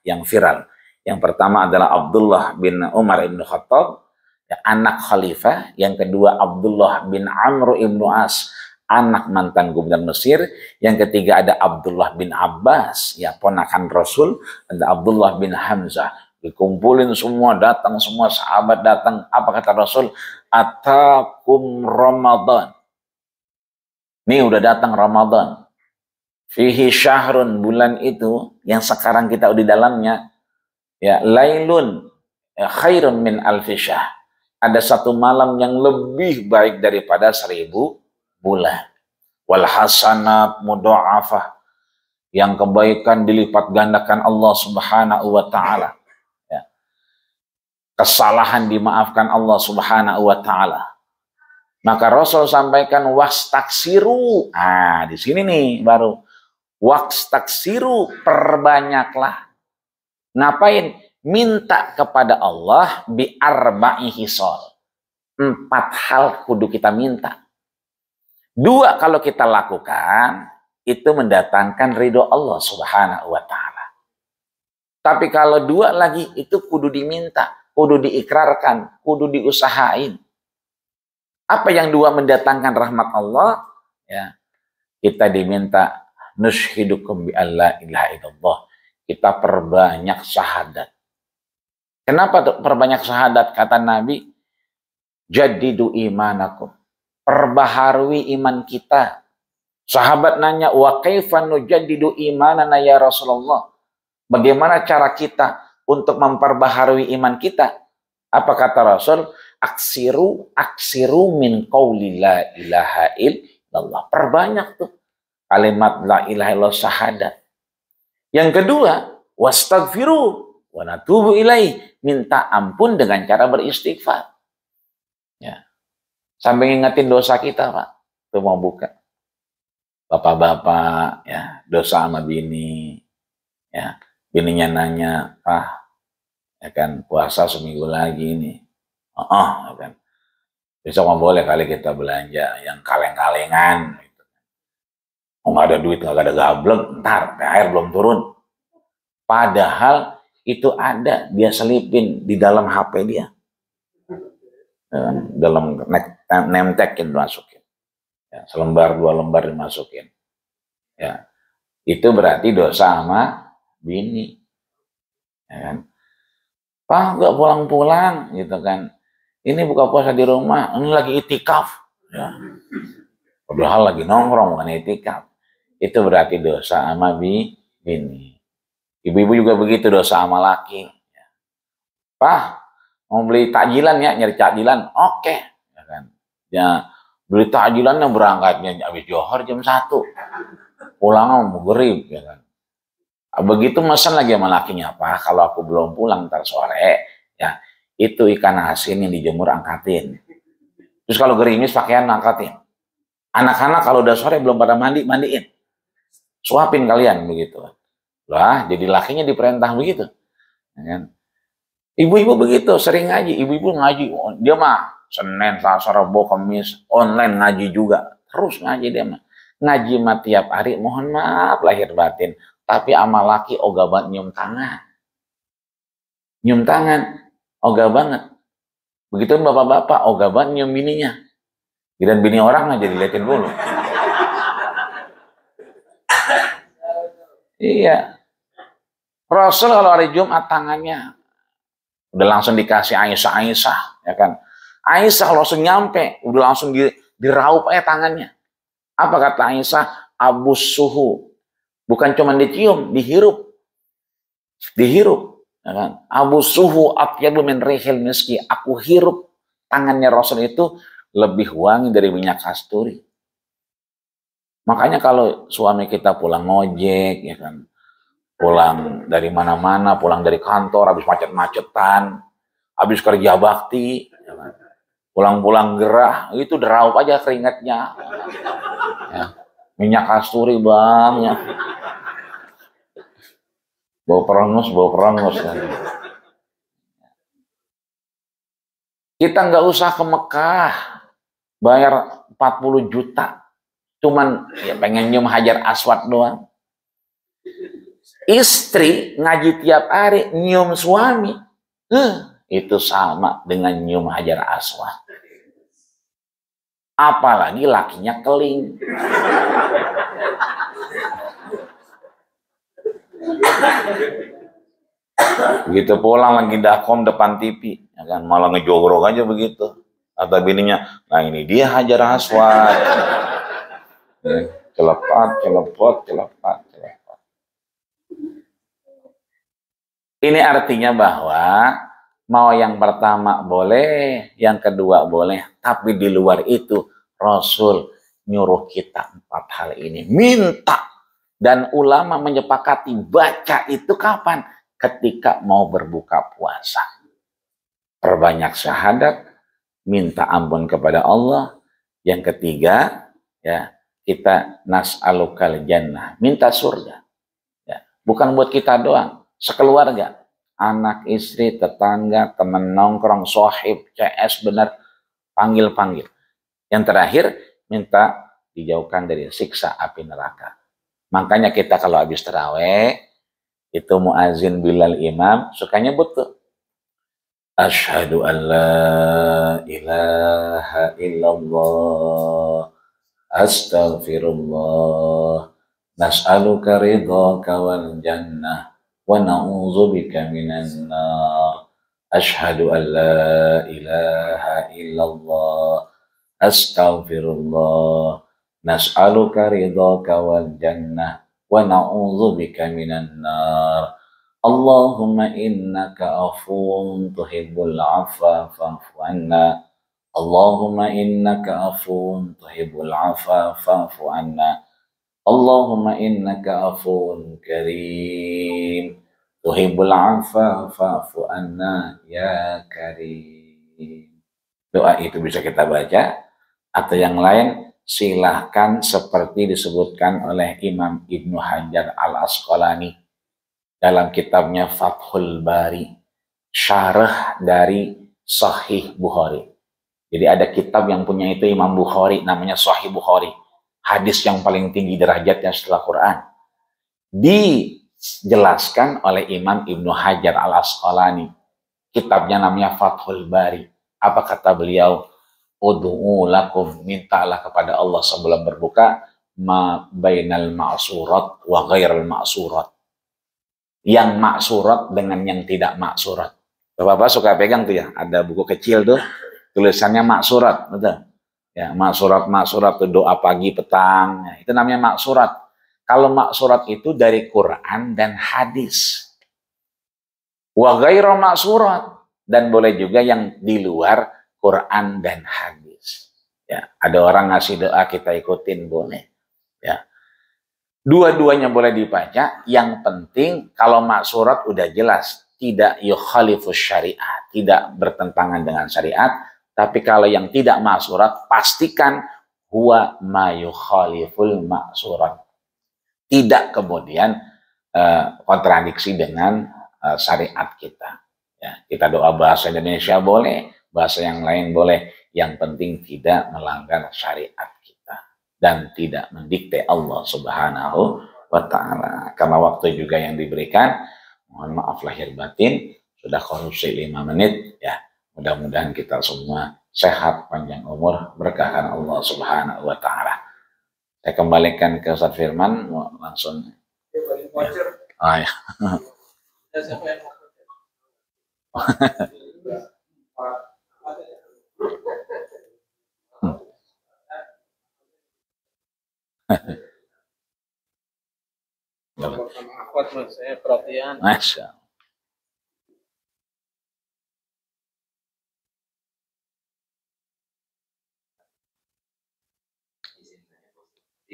yang viral. Yang pertama adalah Abdullah bin Umar ibn Khattab, anak khalifah. Yang kedua Abdullah bin Amr ibn As, anak mantan gubernur Mesir. Yang ketiga ada Abdullah bin Abbas, ya ponakan Rasul. Ada Abdullah bin Hamzah. Dikumpulin semua, datang semua sahabat datang. Apa kata Rasul? Atakum Ramadan. Nih udah datang Ramadan. Fihi syahrun, bulan itu yang sekarang kita di dalamnya, ya lailun ya, khairun min alfi syahr. Ada satu malam yang lebih baik daripada 1000 bulan. Wal hasanat mudha'afah, yang kebaikan dilipat gandakan Allah Subhanahu wa taala. Kesalahan dimaafkan Allah Subhanahu wa taala. Maka Rasul sampaikan wastaksiru. Di sini nih baru wastaksiru, perbanyaklah. Ngapain? Minta kepada Allah bi arba'i hisol. 4 hal kudu kita minta. 2 kalau kita lakukan itu mendatangkan ridho Allah Subhanahu wa taala. Tapi kalau 2 lagi itu kudu diminta, kudu diikrarkan, kudu diusahain. Apa yang 2 mendatangkan rahmat Allah? Ya, kita diminta nusyhidukum bi alla ilaha illallah. Kita perbanyak syahadat. Kenapa perbanyak syahadat? Kata Nabi, jadidu imanakum. Perbaharui iman kita. Sahabat nanya, wa kaifa nujaddidu imanana ya Rasulullah? Bagaimana cara kita untuk memperbaharui iman kita? Apa kata Rasul? Aksiru min qauli la ilaha illallah. Perbanyak tuh kalimat la ilaha illallah, syahadat. Yang kedua, wastaghfiru wa natubu ilaih. Minta ampun dengan cara beristighfar. Ya. Sampai ngingetin dosa kita, Pak. Itu mau buka. Bapak-bapak, ya, dosa sama bini. Ya, bininya nanya, Pak, ya kan, puasa seminggu lagi nih. Ya kan. Besok mau boleh kali kita belanja yang kaleng-kalengan. Gitu. Oh, nggak ada duit, nggak ada gablek, ntar THR belum turun. Padahal itu ada, dia selipin di dalam HP dia. Dalam name tag dimasukin. Ya, selembar 2 lembar dimasukin. Ya, itu berarti dosa sama bini. Ya kan? Pak, nggak pulang-pulang gitu kan. Ini buka puasa di rumah, ini lagi itikaf. Ya. Padahal lagi nongkrong bukan itikaf. Itu berarti dosa sama bini. Ibu-ibu juga begitu, dosa sama laki. Pak, mau beli takjilan ya, nyari takjilan, oke. Ya kan? Ya, beli takjilan yang berangkatnya habis johor jam 1. Pulang mau maghrib, ya kan. Begitu mesen lagi sama lakinya, Pak, kalau aku belum pulang ntar sore, ya itu ikan asin yang dijemur angkatin. Terus kalau gerimis pakaian angkatin. Anak-anak kalau udah sore belum pada mandiin. Suapin kalian begitu. Lah, jadi lakinya diperintah begitu. Ya kan? Ibu-ibu begitu, sering ngaji. Ibu-ibu ngaji. Dia mah Senin, Selasa, Rabu, Kamis, online ngaji juga. Terus ngaji dia mah. Ngaji mah tiap hari, mohon maaf lahir batin. Tapi sama laki ogah banget nyium tangan. Nyium tangan, ogah banget. Begitu bapak-bapak, ogah banget nyium bininya. Dan bini orang aja diliatin dulu. Iya. Rasul kalau hari Jumat tangannya udah langsung dikasih Aisyah, ya kan? Aisyah langsung nyampe, udah langsung diraup aja tangannya. Apa kata Aisyah? Abus suhu. Bukan cuma dicium, dihirup. Dihirup, ya kan? Abus suhu atyabu min rihil miski. Aku hirup tangannya Rasul itu lebih wangi dari minyak kasturi. Makanya kalau suami kita pulang ngojek, ya kan, pulang dari mana-mana, pulang dari kantor, habis macet-macetan, habis kerja bakti, ya kan, pulang-pulang gerah, itu deraup aja keringatnya, ya. Minyak kasturi banyak, bau perengus. Kan. Kita nggak usah ke Mekah, bayar 40 juta. Cuman ya pengen nyium Hajar Aswad doang. Istri ngaji tiap hari nyium suami, itu sama dengan nyium Hajar Aswad. Apalagi lakinya keling. Begitu pulang lagi dakom depan TV, ya kan, malah ngejogrok aja begitu. Kata bininya, nah ini dia Hajar Aswad. Celepat. Ini artinya bahwa mau yang pertama boleh, yang kedua boleh, tapi di luar itu Rasul nyuruh kita 4 hal ini. Minta. Dan ulama menyepakati baca itu kapan? Ketika mau berbuka puasa. Perbanyak syahadat, minta ampun kepada Allah. Yang ketiga, ya, kita nas'alukal jannah, minta surga. Ya, bukan buat kita doang, sekeluarga. Anak, istri, tetangga, teman nongkrong, sohib, CS, benar, panggil. Yang terakhir, minta dijauhkan dari siksa api neraka. Makanya kita kalau habis tarawih, itu muazin Bilal imam, suka nyebut tuh. Asyhadu an la ilaha illallah, astaghfirullah, nas'aluka ridhaka wal jannah, wa na'udzubika minan nar. Asyhadu an la ilaha illallah, astaghfirullah, nas'aluka ridhaka wal jannah, wa na'udzubika minan nar. Allahumma innaka afuwun tuhibbul afwa fa'fu anna. Allahumma innaka afuwun tuhibbul afwa fa'fu anna. Allahumma innaka afuwun karim tuhibbul afwa fa'fu anna ya karim. Doa itu bisa kita baca, atau yang lain silahkan seperti disebutkan oleh Imam Ibnu Hajar Al-Asqalani dalam kitabnya Fathul Bari, syarah dari Sahih Bukhari. Jadi ada kitab yang punya itu Imam Bukhari, namanya Sahih Bukhari. Hadis yang paling tinggi derajatnya setelah Quran. Dijelaskan oleh Imam Ibnu Hajar Al-Asqalani. Kitabnya namanya Fathul Bari. Apa kata beliau? Ud'u lakum, mintalah kepada Allah sebelum berbuka, ma bainal ma'surat wa ghairal ma'surat. Yang maksurat dengan yang tidak maksurat. Bapak-bapak suka pegang tuh ya, ada buku kecil tuh tulisannya maksurat, betul. Ya, maksurat itu doa pagi petang. Ya, itu namanya maksurat. Kalau maksurat itu dari Quran dan hadis. Wa ghairu maksurat, dan boleh juga yang di luar Quran dan hadis. Ya, ada orang ngasih doa kita ikutin boleh. Ya. Dua-duanya boleh dibaca. Yang penting kalau maksurat udah jelas tidak yukhalifus syariat, tidak bertentangan dengan syariat. Tapi kalau yang tidak maksurat, pastikan huwa ma yukhaliful maksurat. Tidak kemudian kontradiksi dengan syariat kita. Ya, kita doa bahasa Indonesia boleh, bahasa yang lain boleh. Yang penting tidak melanggar syariat kita dan tidak mendikte Allah Subhanahu wa Ta'ala. Karena waktu juga yang diberikan, mohon maaf lahir batin, sudah korupsi 5 menit ya. Mudah-mudahan kita semua sehat, panjang umur, berkahan Allah Subhanahu wa Ta'ala. Saya kembalikan ke Ustaz Firman, langsung. Oh, ya. Saya perhatian. Masya Allah.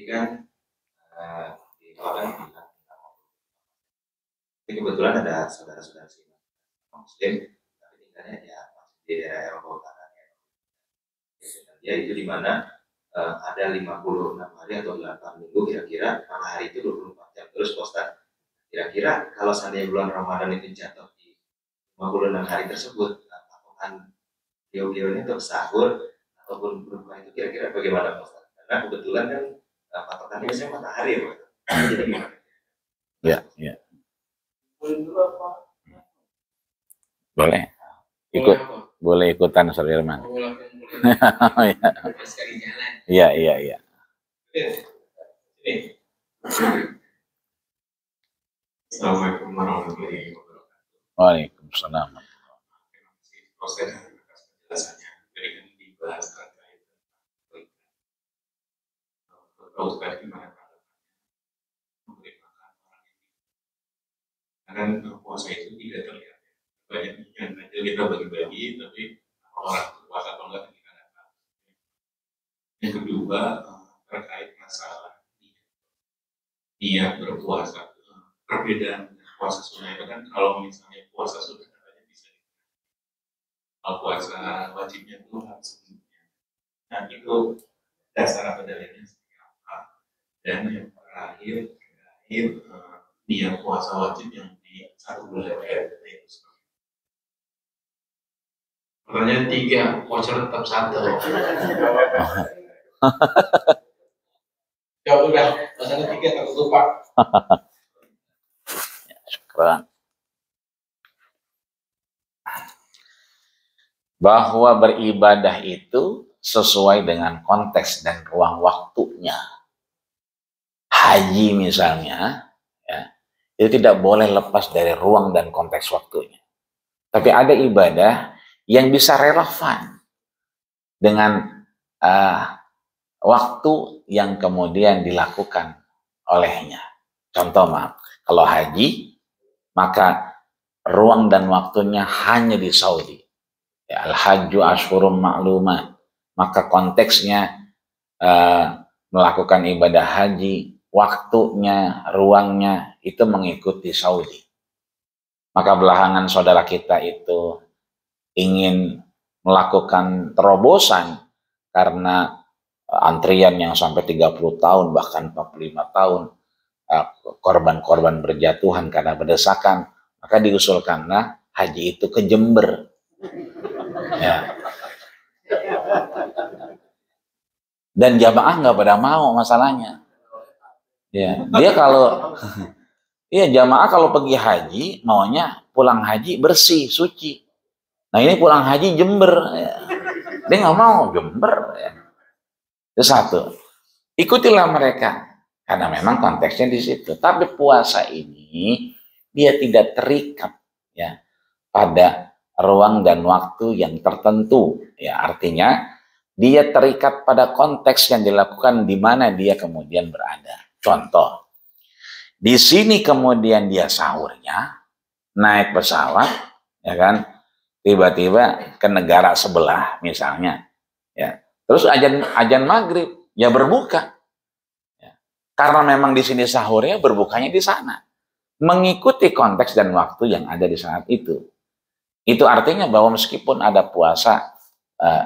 Kan di orang tapi kebetulan ada saudara-saudara sini Muslim, tapi tinggalnya ya di daerah Eropa Utara. Ya itu di mana ada 56 hari atau 8 minggu kira-kira, pada hari itu 24 jam terus Ustaz. Kira-kira kalau seandainya bulan Ramadan itu jatuh di 56 hari tersebut, patokan beliau ini untuk sahur ataupun berbuka itu kira-kira bagaimana Ustaz? Karena kebetulan kan patokannya biasanya matahari ya Pak. Jadi gimana? Ya, ya. Boleh. Boleh ikutan Ustaz Firman. Iya, iya, iya. Assalamualaikum warahmatullahi wabarakatuh. Waalaikumsalam. Proses penjelasannya berikan dibahas terkait Ustaz gimana memberi makan orang ini. Karena puasa itu tidak terlihat banyak yang aja kita bagi-bagi, tapi orang puasa atau enggak kita nggak tahu. Yang kedua terkait masalah niat berpuasa, perbedaan puasa sunnah itu kan kalau misalnya puasa sunnah katanya bisa, kalau puasa wajibnya itu harus sebelumnya. Nah itu dasar apa dalilnya seperti apa? Dan yang terakhir niat puasa wajib yang di 1 bulan itu. Pertanyaan 3, voucher tetap 1. Ya udah, masalah 3 takut lupa. Syukran. Bahwa beribadah itu sesuai dengan konteks dan ruang waktunya. Haji misalnya, ya, itu tidak boleh lepas dari ruang dan konteks waktunya. Tapi ada ibadah yang bisa relevan dengan waktu yang kemudian dilakukan olehnya. Contoh maaf, kalau haji, maka ruang dan waktunya hanya di Saudi. Ya, al-hajju ashhurum ma'lumat. Maka konteksnya melakukan ibadah haji, waktunya, ruangnya itu mengikuti Saudi. Maka belakangan saudara kita itu ingin melakukan terobosan karena antrian yang sampai 30 tahun bahkan 45 tahun, korban-korban berjatuhan karena berdesakan, maka diusulkanlah haji itu ke Jember. Ya. Dan jamaah nggak pada mau masalahnya. Ya, dia kalau iya jamaah kalau pergi haji maunya pulang haji bersih, suci. Nah ini pulang haji Jember, ya. Dia nggak mau Jember. Ya. Itu satu. Ikutilah mereka karena memang konteksnya di situ. Tapi puasa ini dia tidak terikat ya pada ruang dan waktu yang tertentu. Ya artinya dia terikat pada konteks yang dilakukan di mana dia kemudian berada. Contoh, di sini kemudian dia sahurnya, naik pesawat, ya kan, tiba-tiba ke negara sebelah misalnya, ya, terus ajan maghrib, ya berbuka, ya. Karena memang di sini sahurnya, berbukanya di sana, mengikuti konteks dan waktu yang ada di saat itu. Itu artinya bahwa meskipun ada puasa,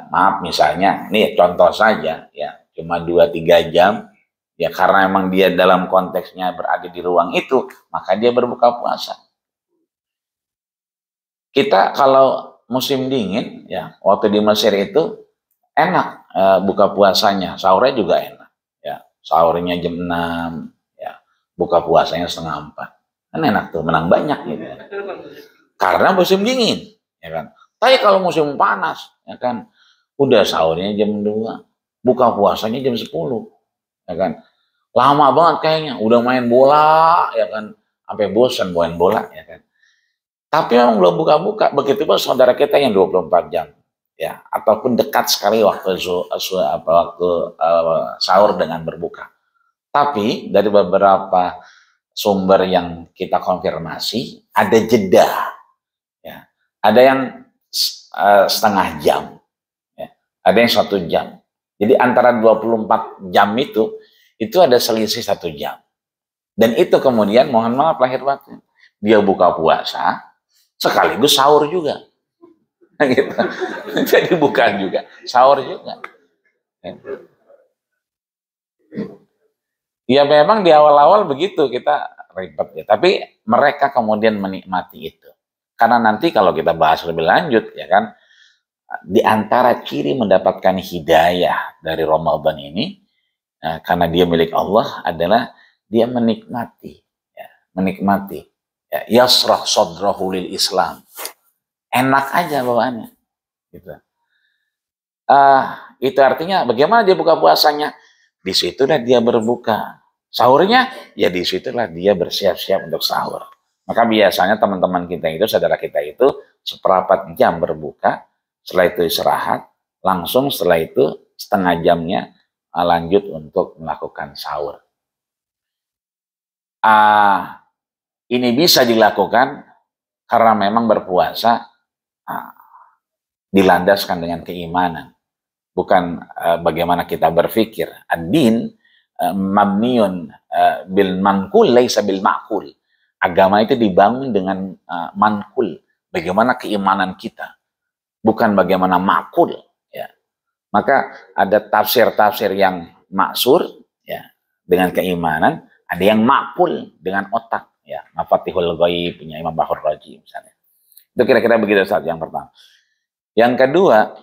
maaf misalnya, nih contoh saja, ya cuma 2-3 jam, ya karena memang dia dalam konteksnya berada di ruang itu, maka dia berbuka puasa. Kita kalau musim dingin, ya waktu di Mesir itu enak buka puasanya, sahurnya juga enak, ya sahurnya jam 6, ya buka puasanya setengah 4, kan enak tuh, menang banyak gitu. Karena musim dingin, ya kan. Tapi kalau musim panas, ya kan, udah sahurnya jam 2, buka puasanya jam 10, ya kan. Lama banget kayaknya, udah main bola, ya kan, sampai bosan main bola, ya kan. Tapi memang belum buka-buka, begitu pun saudara kita yang 24 jam, ya, ataupun dekat sekali waktu sahur dengan berbuka. Tapi dari beberapa sumber yang kita konfirmasi, ada jeda. Ya, ada yang setengah jam, ya, ada yang 1 jam. Jadi antara 24 jam itu ada selisih 1 jam. Dan itu kemudian, mohon maaf lahir batin, dia buka puasa sekaligus sahur juga. Gitu. Jadi bukan juga, sahur juga. Ya memang di awal-awal begitu kita ribet ya, tapi mereka kemudian menikmati itu. Karena nanti kalau kita bahas lebih lanjut, ya kan, di antara ciri mendapatkan hidayah dari Ramadan ini, karena dia milik Allah, adalah dia menikmati, ya, menikmati. Ya, yasrah sadrahu lil Islam. Enak aja bawaannya. Gitu. Itu artinya bagaimana dia buka puasanya? Disitulah dia berbuka. Sahurnya, ya disitulah dia bersiap-siap untuk sahur. Maka biasanya teman-teman kita itu, saudara kita itu, 1/4 jam berbuka, setelah itu istirahat, langsung setelah itu setengah jamnya lanjut untuk melakukan sahur. Ini bisa dilakukan karena memang berpuasa dilandaskan dengan keimanan. Bukan bagaimana kita berpikir. Ad-din mabniun bil mankul laisa bil ma'kul. Agama itu dibangun dengan mankul, bagaimana keimanan kita, bukan bagaimana makul, ya. Maka ada tafsir-tafsir yang maksur, ya, dengan keimanan, ada yang makul dengan otak, ya. Mafatihul Ghaib punya Imam Bakhr Razi misalnya. Itu kira-kira begitu saat yang pertama. Yang kedua,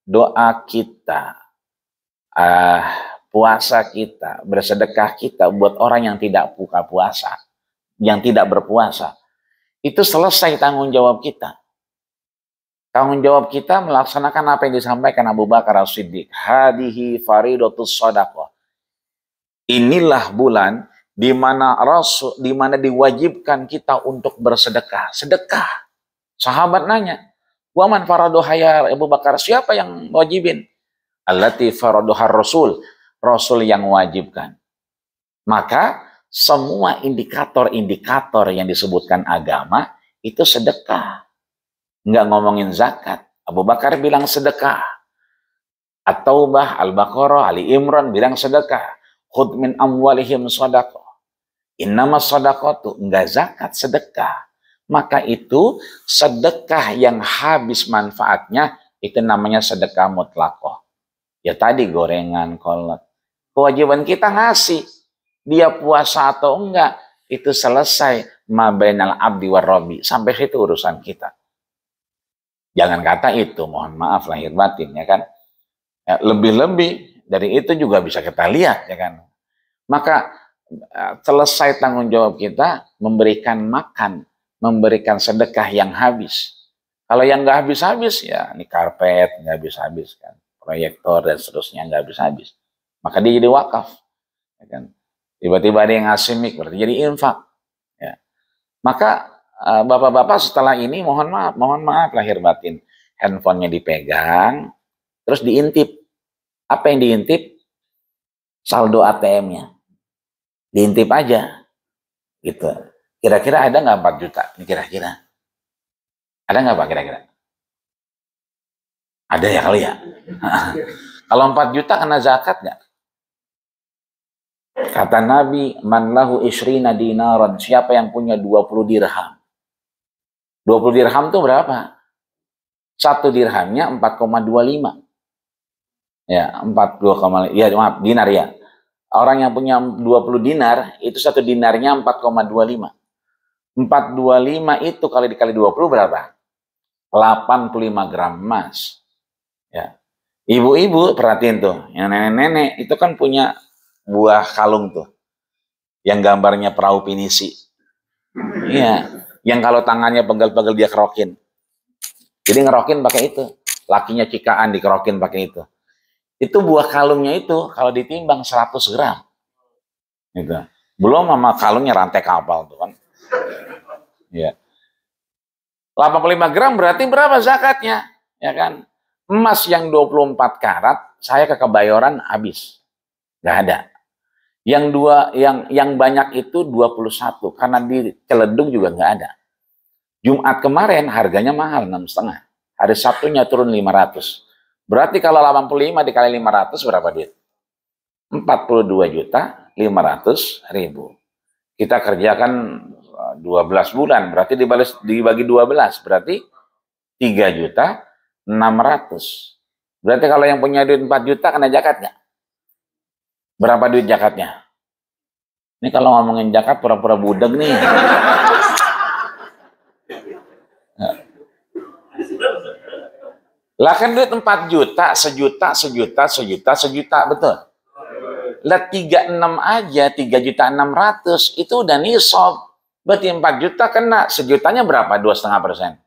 doa kita, puasa kita, bersedekah kita buat orang yang tidak buka puasa, yang tidak berpuasa, itu selesai tanggung jawab kita. Tanggung jawab kita melaksanakan apa yang disampaikan Abu Bakar As-Siddiq. Hadihi faridatus shadaqah. Inilah bulan di mana diwajibkan kita untuk bersedekah. Sedekah. Sahabat nanya, "Wa man faraduha ya Abu Bakar?" Siapa yang wajibin? Allati faraduha Rasul. Rasul yang wajibkan. Maka semua indikator-indikator yang disebutkan agama itu sedekah. Nggak ngomongin zakat. Abu Bakar bilang sedekah. At-Taubah, Al-Baqarah, Ali Imran bilang sedekah. Khudh min amwalihim sadaqah. Innama sadaqatu, enggak zakat, sedekah. Maka itu sedekah yang habis manfaatnya, itu namanya sedekah mutlaqah. Ya tadi gorengan, kolak. Kewajiban kita ngasih. Dia puasa atau enggak, itu selesai. Ma bainal abdi war rabbi. Sampai situ urusan kita. Jangan kata itu, mohon maaf lahir batin, ya kan. Ya, lebih-lebih dari itu juga bisa kita lihat, ya kan. Maka selesai tanggung jawab kita memberikan makan, memberikan sedekah yang habis. Kalau yang nggak habis-habis, ya ini karpet nggak habis-habis kan, proyektor dan seterusnya nggak habis-habis. Maka dia jadi wakaf, ya kan. Tiba-tiba ada yang ngasih mic, berarti jadi infak. Ya. Maka bapak-bapak setelah ini mohon maaf lahir batin, handphonenya dipegang, terus diintip. Apa yang diintip? Saldo ATM-nya. Diintip aja. Gitu. Kira-kira ada nggak 4 juta? Ini kira-kira. Ada nggak Pak kira-kira? Ada ya kali ya? Kalau 4 juta kena zakat nggak? Kata Nabi, man lahu isrina dinaran, siapa yang punya 20 dirham. 20 dirham itu berapa? 1 dirhamnya 4,25. Ya, 42, ya maaf, dinar ya. Orang yang punya 20 dinar, itu 1 dinarnya 4,25. 425 itu kali dikali 20 berapa? 85 gram emas. Ya. Ibu-ibu perhatiin tuh, yang nenek-nenek itu kan punya buah kalung tuh, yang gambarnya perahu pinisi. Iya, yang kalau tangannya pegel-pegel dia kerokin. Jadi ngerokin pakai itu, lakinya cikaan dikerokin pakai itu. Itu buah kalungnya itu kalau ditimbang 100 gram. Gitu. Belum sama kalungnya rantai kapal tuh kan. Ya. 85 gram berarti berapa zakatnya? Ya kan? Emas yang 24 karat, saya ke Kebayoran habis. Nggak ada. Yang banyak itu 21 karena di Celedug juga nggak ada. Jumat kemarin harganya mahal 6,5. Hari Sabtunya turun 500. Berarti kalau 85 dikali 500 berapa duit? 42.500.000. Kita kerjakan 12 bulan, berarti dibagi 12, berarti 3.600.000. Berarti kalau yang punya duit 4 juta kena zakat nggak? Berapa duit zakatnya? Ini kalau ngomongin zakat pura-pura budak nih. Lah kan duit 4 juta, sejuta, betul? Lah 36 aja, 3.600.000 itu udah nisab. Berarti 4 juta kena, sejutanya berapa? 2,5%.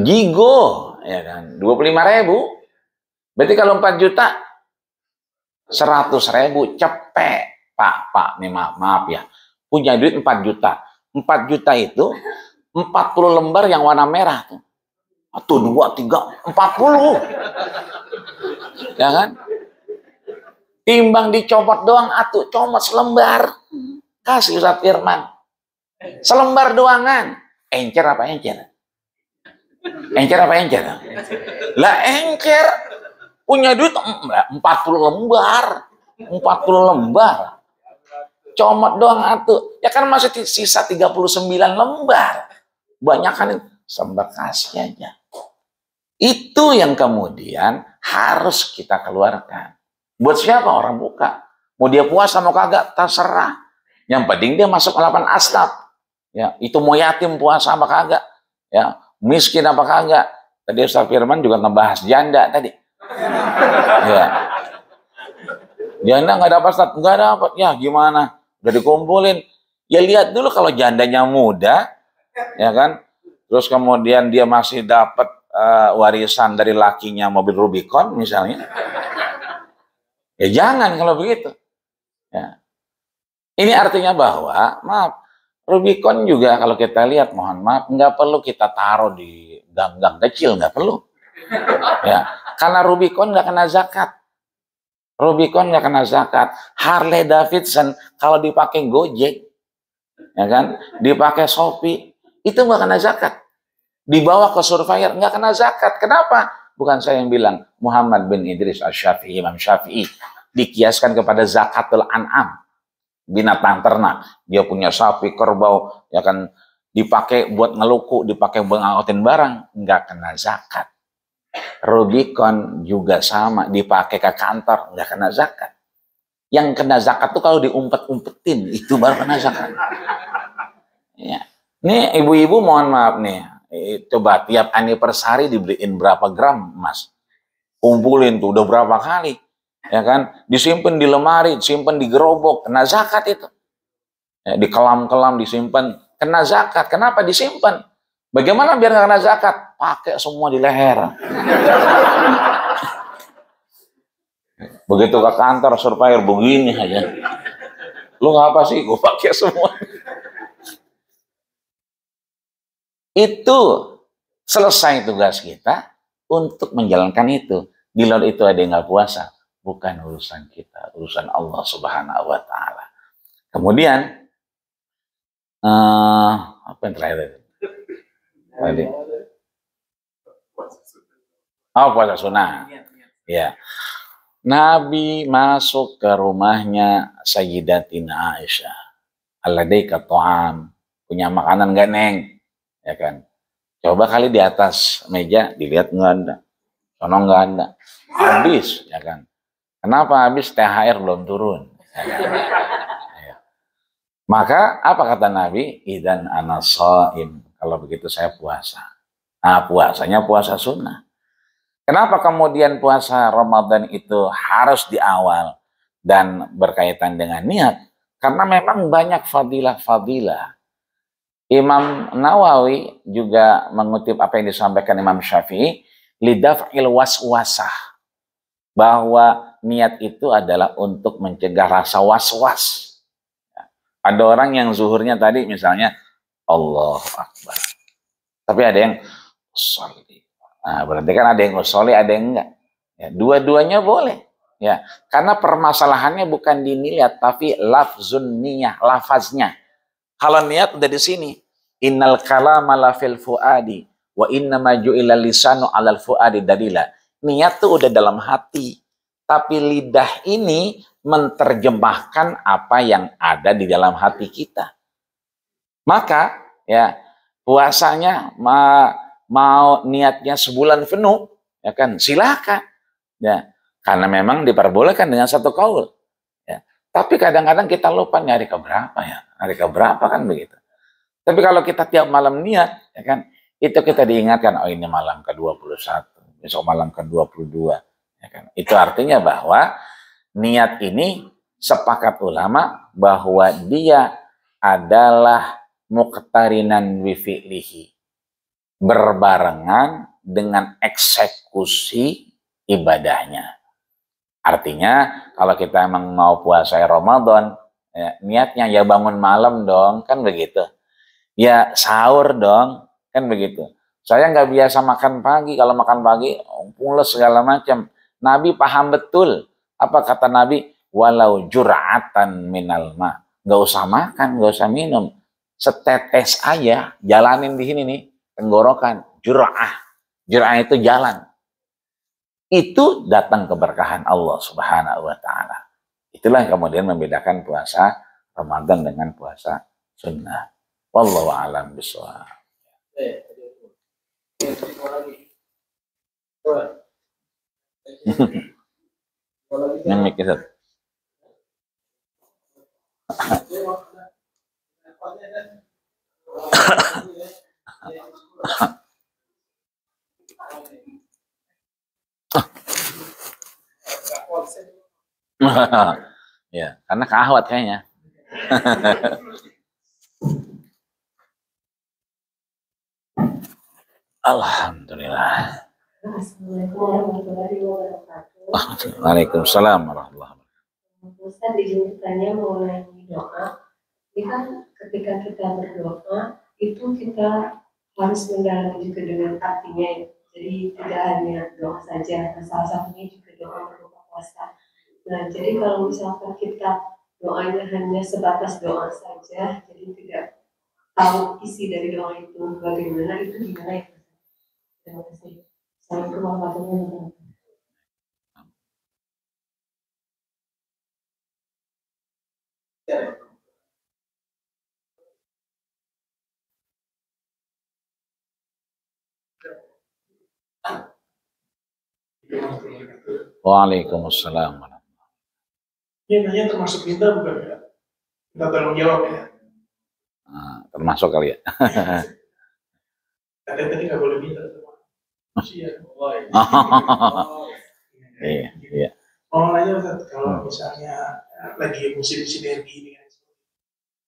Gigo, ya kan? 25.000. Berarti kalau 4 juta 100.000 cepet. Pak, nih maaf ya. Punya duit 4 juta. 4 juta itu 40 lembar yang warna merah tuh. 1, 2, 3, 40. Ya kan? Timbang dicopot doang, atuh comot selembar. Kasih Ustaz Firman. Selembar doangan. Encer apa encer? Encer apa encer? Lah encer. Punya duit 40 lembar. 40 lembar. Comot doang atuh. Ya kan masih sisa 39 lembar. Banyakan itu. Sembekasi aja. Itu yang kemudian harus kita keluarkan. Buat siapa orang buka? Mau dia puasa mau kagak, terserah. Yang penting dia masuk 8 astap. Ya, itu mau yatim puasa apa kagak. Ya, miskin apa kagak. Tadi Ustaz Firman juga ngebahas janda tadi. Ya. Janda nggak dapat Ustaz, nggak dapat. Ya gimana? Udah dikumpulin. Ya lihat dulu kalau jandanya muda, ya kan? Terus kemudian dia masih dapat warisan dari lakinya mobil Rubicon misalnya. Ya jangan kalau begitu. Ya. Ini artinya bahwa, maaf, Rubicon juga kalau kita lihat, mohon maaf, nggak perlu kita taruh di gang-gang kecil, nggak perlu. Ya, karena Rubicon nggak kena zakat. Rubicon nggak kena zakat. Harley Davidson kalau dipakai Gojek, ya kan, dipakai Shopee, itu nggak kena zakat. Dibawa ke Surveyor nggak kena zakat. Kenapa? Bukan saya yang bilang. Muhammad bin Idris Asy-Syafi'i, Imam Syafi'i, dikiaskan kepada zakatul an'am, binatang ternak. Dia punya sapi, kerbau, ya kan, dipakai buat ngeluku, dipakai buat ngangkutin barang, nggak kena zakat. Rubicon juga sama, dipakai ke kantor, nggak kena zakat. Yang kena zakat tuh kalau diumpet-umpetin, itu baru kena zakat. Ya. Nih ibu-ibu mohon maaf nih, coba tiap anniversary dibeliin berapa gram emas, kumpulin tuh udah berapa kali, ya kan, disimpan di lemari, disimpan di gerobak, kena zakat itu. Ya, di kelam-kelam disimpan, kena zakat. Kenapa disimpan? Bagaimana biar nggak kena zakat? Pakai semua di leher. Begitu ke kantor Surveyor begini aja. Lu ngapa sih? Gue pakai semua. Itu selesai tugas kita, untuk menjalankan itu. Di luar itu ada yang nggak puasa, bukan urusan kita, urusan Allah Subhanahu wa Ta'ala. Kemudian apa yang terakhir tadi? Oh, puasa sunnah. Ya. Nabi masuk ke rumahnya Sayyidatina Aisyah. Alladaika ta'am. Punya makanan nggak, Neng? Ya kan? Coba kali di atas meja dilihat nggak ada. Sono nggak ada. Habis, ya kan? Kenapa habis? THR belum turun. Ya kan? Ya. Maka apa kata Nabi? Idan ana shaim. Kalau begitu saya puasa. Nah, puasanya puasa sunnah. Kenapa kemudian puasa Ramadan itu harus di awal dan berkaitan dengan niat? Karena memang banyak fadilah-fadilah. Imam Nawawi juga mengutip apa yang disampaikan Imam Syafi'i, lidaf'il waswasah, bahwa niat itu adalah untuk mencegah rasa was-was. Ada orang yang zuhurnya tadi misalnya Allahu Akbar, tapi ada yang sholli. Nah, berarti kan ada yang usolli, ada yang enggak. Ya, dua-duanya boleh. Ya, karena permasalahannya bukan di niat, tapi lafzun niyah, lafaznya. Kalau niat udah di sini. Innal kalama la fil fuadi wa inna ma ju'ila lisanu 'alal fuadi dalila. Niat tuh udah dalam hati, tapi lidah ini menerjemahkan apa yang ada di dalam hati kita. Maka ya puasanya mau niatnya sebulan penuh, ya kan, silakan, ya, karena memang diperbolehkan dengan satu kaul, ya. Tapi kadang-kadang kita lupa hari keberapa ya, hari keberapa kan begitu. Tapi kalau kita tiap malam niat, ya kan, itu kita diingatkan, oh ini malam ke-21, besok malam ke-22, ya kan. Itu artinya bahwa niat ini sepakat ulama bahwa dia adalah muqtarinan bi fi'lihi, berbarengan dengan eksekusi ibadahnya. Artinya kalau kita emang mau puasa Ramadan, ya, niatnya ya bangun malam dong, kan begitu. Ya sahur dong, kan begitu. Saya nggak biasa makan pagi, kalau makan pagi pules segala macam. Nabi paham betul. Apa kata Nabi? Walau jur'atan minal ma. Nggak usah makan, nggak usah minum. Setetes aja, jalanin di sini nih. Tenggorokan, jur'ah. Jur'ah itu jalan. Itu datang keberkahan Allah Subhanahu wa Ta'ala. Itulah yang kemudian membedakan puasa Ramadan dengan puasa sunnah. Wallahu a'lam bishawab. Yang mikir. Ya, karena keahwat kayaknya. Alhamdulillah. Assalamualaikum warahmatullahi wabarakatuh. Waalaikumsalam warahmatullahi wabarakatuh. Ustaz, izin bertanya mengenai doa. Ini kan ketika kita berdoa itu kita harus mendalami juga dengan artinya ya. Jadi tidak hanya doa saja, salah satunya juga doa berupa puasa. Nah, jadi kalau misalkan kita doanya hanya sebatas doa saja, jadi tidak tahu isi dari doa itu bagaimana, itu gimana ya? Terima kasih. Assalamualaikum warahmatullahi wabarakatuh. Waalaikumsalam. Ini nanya termasuk minta bukan ya? Kita tolong jawab ya. Nah, termasuk kali ya. Katanya tadi nggak boleh minta. Iya. Iya, iya. Mau nanya Ustaz, kalau misalnya lagi musim sinergi ini kan.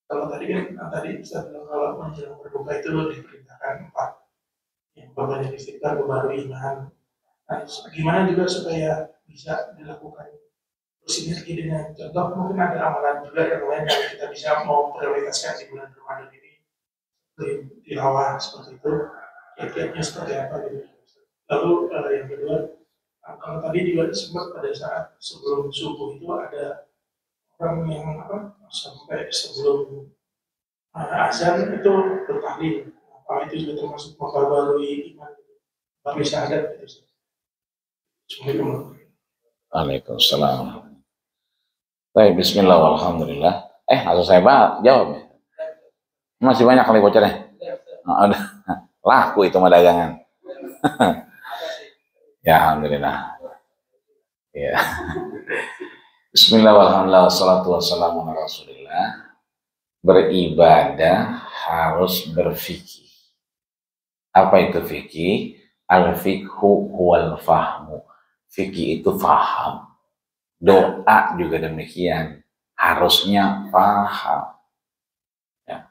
Kalau tadi kan Ustaz bilang kalau menjelang berbuka itu diperintahkan 4. Yang pertama istighfar, baru iman. Nah, gimana juga supaya bisa dilakukan sinergi dengan contoh mungkin ada amalan juga yang lain yang kita bisa mau prioritaskan di bulan Ramadan ini tilawah seperti itu, kiat-kiatnya seperti apa gitu. Lalu yang kedua, kalau tadi juga sempat pada saat sebelum subuh itu ada orang yang sampai sebelum azan itu bertahlil. Apa itu juga termasuk memperbarui iman, tapi syahadat itu. Assalamualaikum. Waalaikumsalam. Baik, bismillah walhamdulillah. Harus saya jawab ya? Masih banyak kali bocornya. Nah, udah laku itu mah dagangan. Ya, alhamdulillah. Ya. Bismillah walhamdulillah wassalatu wassalamu ala rasulillah. Beribadah harus berfikih. Apa itu fikih? Al-fikhu huwal fahmu. Fikih itu faham. Doa juga demikian. Harusnya faham. Ya.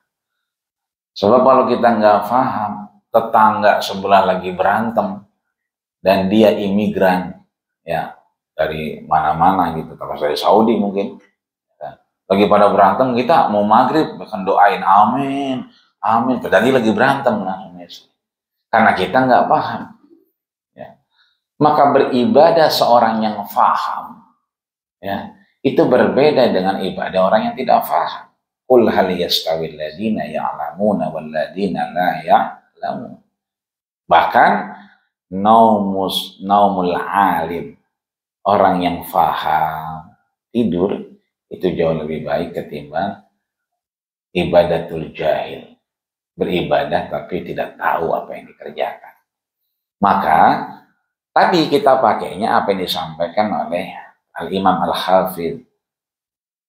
Sebab kalau kita nggak faham, tetangga sebelah lagi berantem, dan dia imigran, ya dari mana-mana gitu, terus dari Saudi mungkin, ya. Lagi pada berantem, kita mau maghrib, bahkan doain amin, amin, padahal lagi berantem, karena kita nggak paham. Ya. Maka beribadah seorang yang faham, ya, itu berbeda dengan ibadah orang yang tidak faham. Qul hal yastawil ladina ya'lamuna wal ladina la ya'lamun. Bahkan naumul alim, orang yang faham tidur itu jauh lebih baik ketimbang ibadatul jahil, beribadah tapi tidak tahu apa yang dikerjakan. Maka tadi kita pakainya apa yang disampaikan oleh Al-Imam Al-Hafidh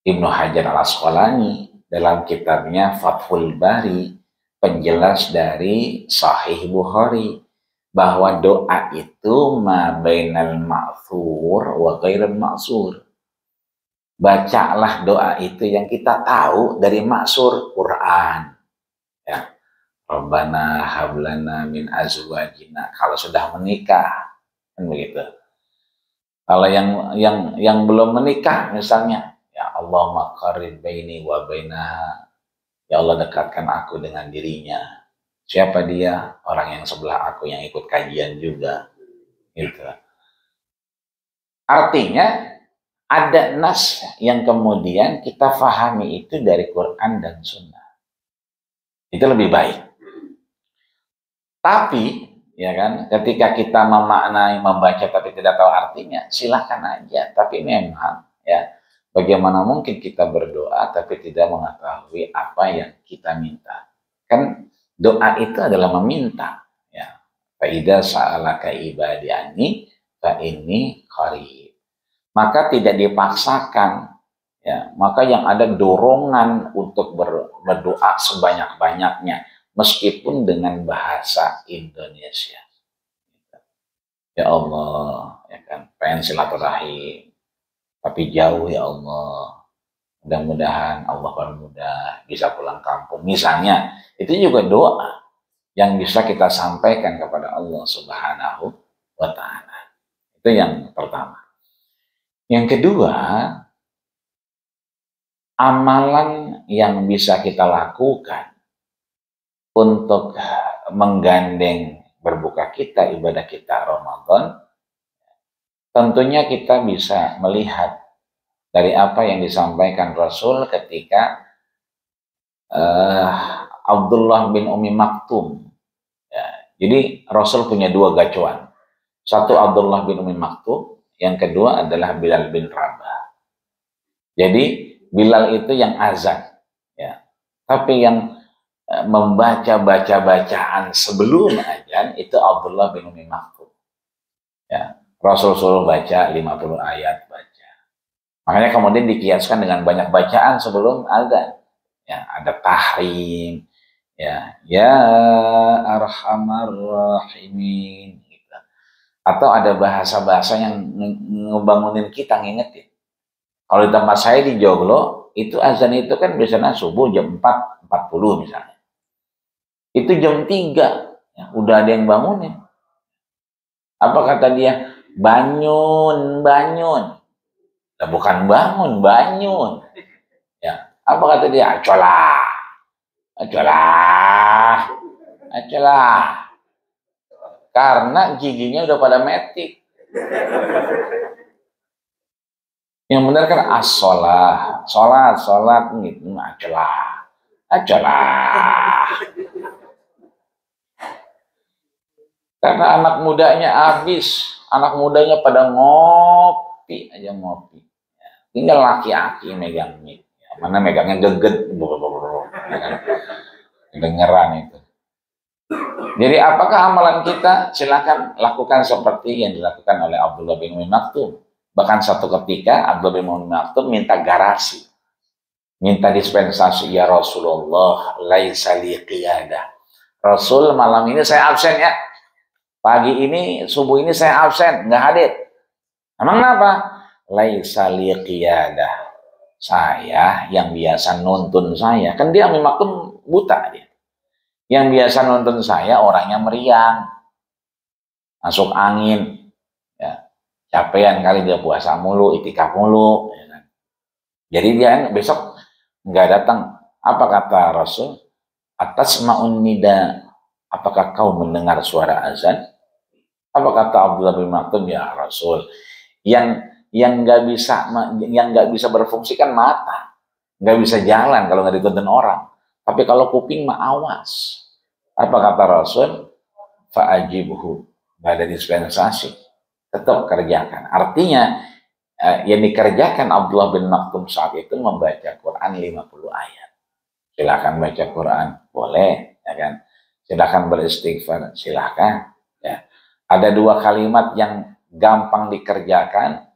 Ibnu Hajar Al-Asqalani dalam kitabnya Fathul Bari, penjelas dari Sahih Bukhari, bahwa doa itu ma bainal ma'thur wa ghairil ma'sur. Bacalah doa itu yang kita tahu dari ma'sur, Quran. Ya. Rabbana hablana min azwajina, kalau sudah menikah, kan begitu. Kalau yang belum menikah misalnya, ya Allahumma qarrib baini wa bainaha, ya Allah dekatkan aku dengan dirinya. Siapa dia? Orang yang sebelah aku yang ikut kajian juga. Gitu. Artinya ada nas yang kemudian kita fahami itu dari Quran dan Sunnah. Itu lebih baik. Tapi, ya kan, ketika kita memaknai, membaca tapi tidak tahu artinya, silahkan aja. Tapi memang, ya, bagaimana mungkin kita berdoa tapi tidak mengetahui apa yang kita minta? Kan doa itu adalah meminta, ya. Fa idza sa'alaka ibadi anni fa inni qarib. Maka tidak dipaksakan, ya. Maka yang ada dorongan untuk berdoa sebanyak-banyaknya meskipun dengan bahasa Indonesia. Ya Allah, ya kan, pengen silaturahim tapi jauh, ya Allah. Mudah-mudahan Allah permudah bisa pulang kampung. Misalnya, itu juga doa yang bisa kita sampaikan kepada Allah Subhanahu wa Ta'ala. Itu yang pertama. Yang kedua, amalan yang bisa kita lakukan untuk menggandeng berbuka kita, ibadah kita Ramadan, tentunya kita bisa melihat dari apa yang disampaikan Rasul ketika Abdullah bin Umi Maktum. Ya, jadi Rasul punya dua gacuan. Satu Abdullah bin Umi Maktum, yang kedua adalah Bilal bin Rabah. Jadi Bilal itu yang azan, ya. Tapi yang membaca bacaan sebelum azan itu Abdullah bin Umi Maktum. Ya, Rasul suruh baca 50 ayat baca. Makanya kemudian dikiaskan dengan banyak bacaan sebelum azan. Ya, ada tahrim, ya arhamar rahimin, gitu. Atau ada bahasa-bahasa yang ngebangunin kita, ngingetin. Kalau di tempat saya di Joglo, itu azan itu kan biasanya subuh jam 4.40 misalnya. Itu jam 3, ya, udah ada yang bangunin. Apa kata dia? Banyun. Nah, bukan bangun, banyun. Ya, apa kata dia? Acolah. Karena giginya udah pada metik. Yang benar kan as-sholah, sholat gitu, ajalah. Karena anak mudanya habis, anak mudanya pada ngopi aja ngopi. Tinggal laki-laki megang mic. Mana megangnya geget, dengeran itu. Jadi apakah amalan kita? Silakan lakukan seperti yang dilakukan oleh Abdullah bin Umi Maktum. Bahkan satu ketika Abdullah bin Umi Maktum minta garasi, minta dispensasi, ya Rasulullah, laisa li qiyadah. Rasul, malam ini saya absen ya. Pagi ini, subuh ini saya absen, nggak hadir. Emang kenapa? Laisa li qiyadah. Saya yang biasa nonton saya, kan dia memang buta dia. Yang biasa nonton saya orangnya meriang, masuk angin, ya, capean kali dia puasa mulu, itikaf mulu. Ya kan? Jadi dia besok nggak datang. Apa kata Rasul? Atas ma'un nida, apakah kau mendengar suara azan? Apa kata Abdullah bin Maktum? Ya Rasul, yang nggak bisa berfungsi kan mata, nggak bisa jalan kalau nggak ditonton orang. Tapi kalau kuping mah awas. Apa kata Rasul? Fa'ajibhu, nggak ada dispensasi, tetap kerjakan. Artinya yang dikerjakan Abdullah bin Maktum saat itu membaca Quran 50 ayat. Silakan baca Quran, boleh, ya kan? Silakan beristighfar, silakan. Ya. Ada dua kalimat yang gampang dikerjakan,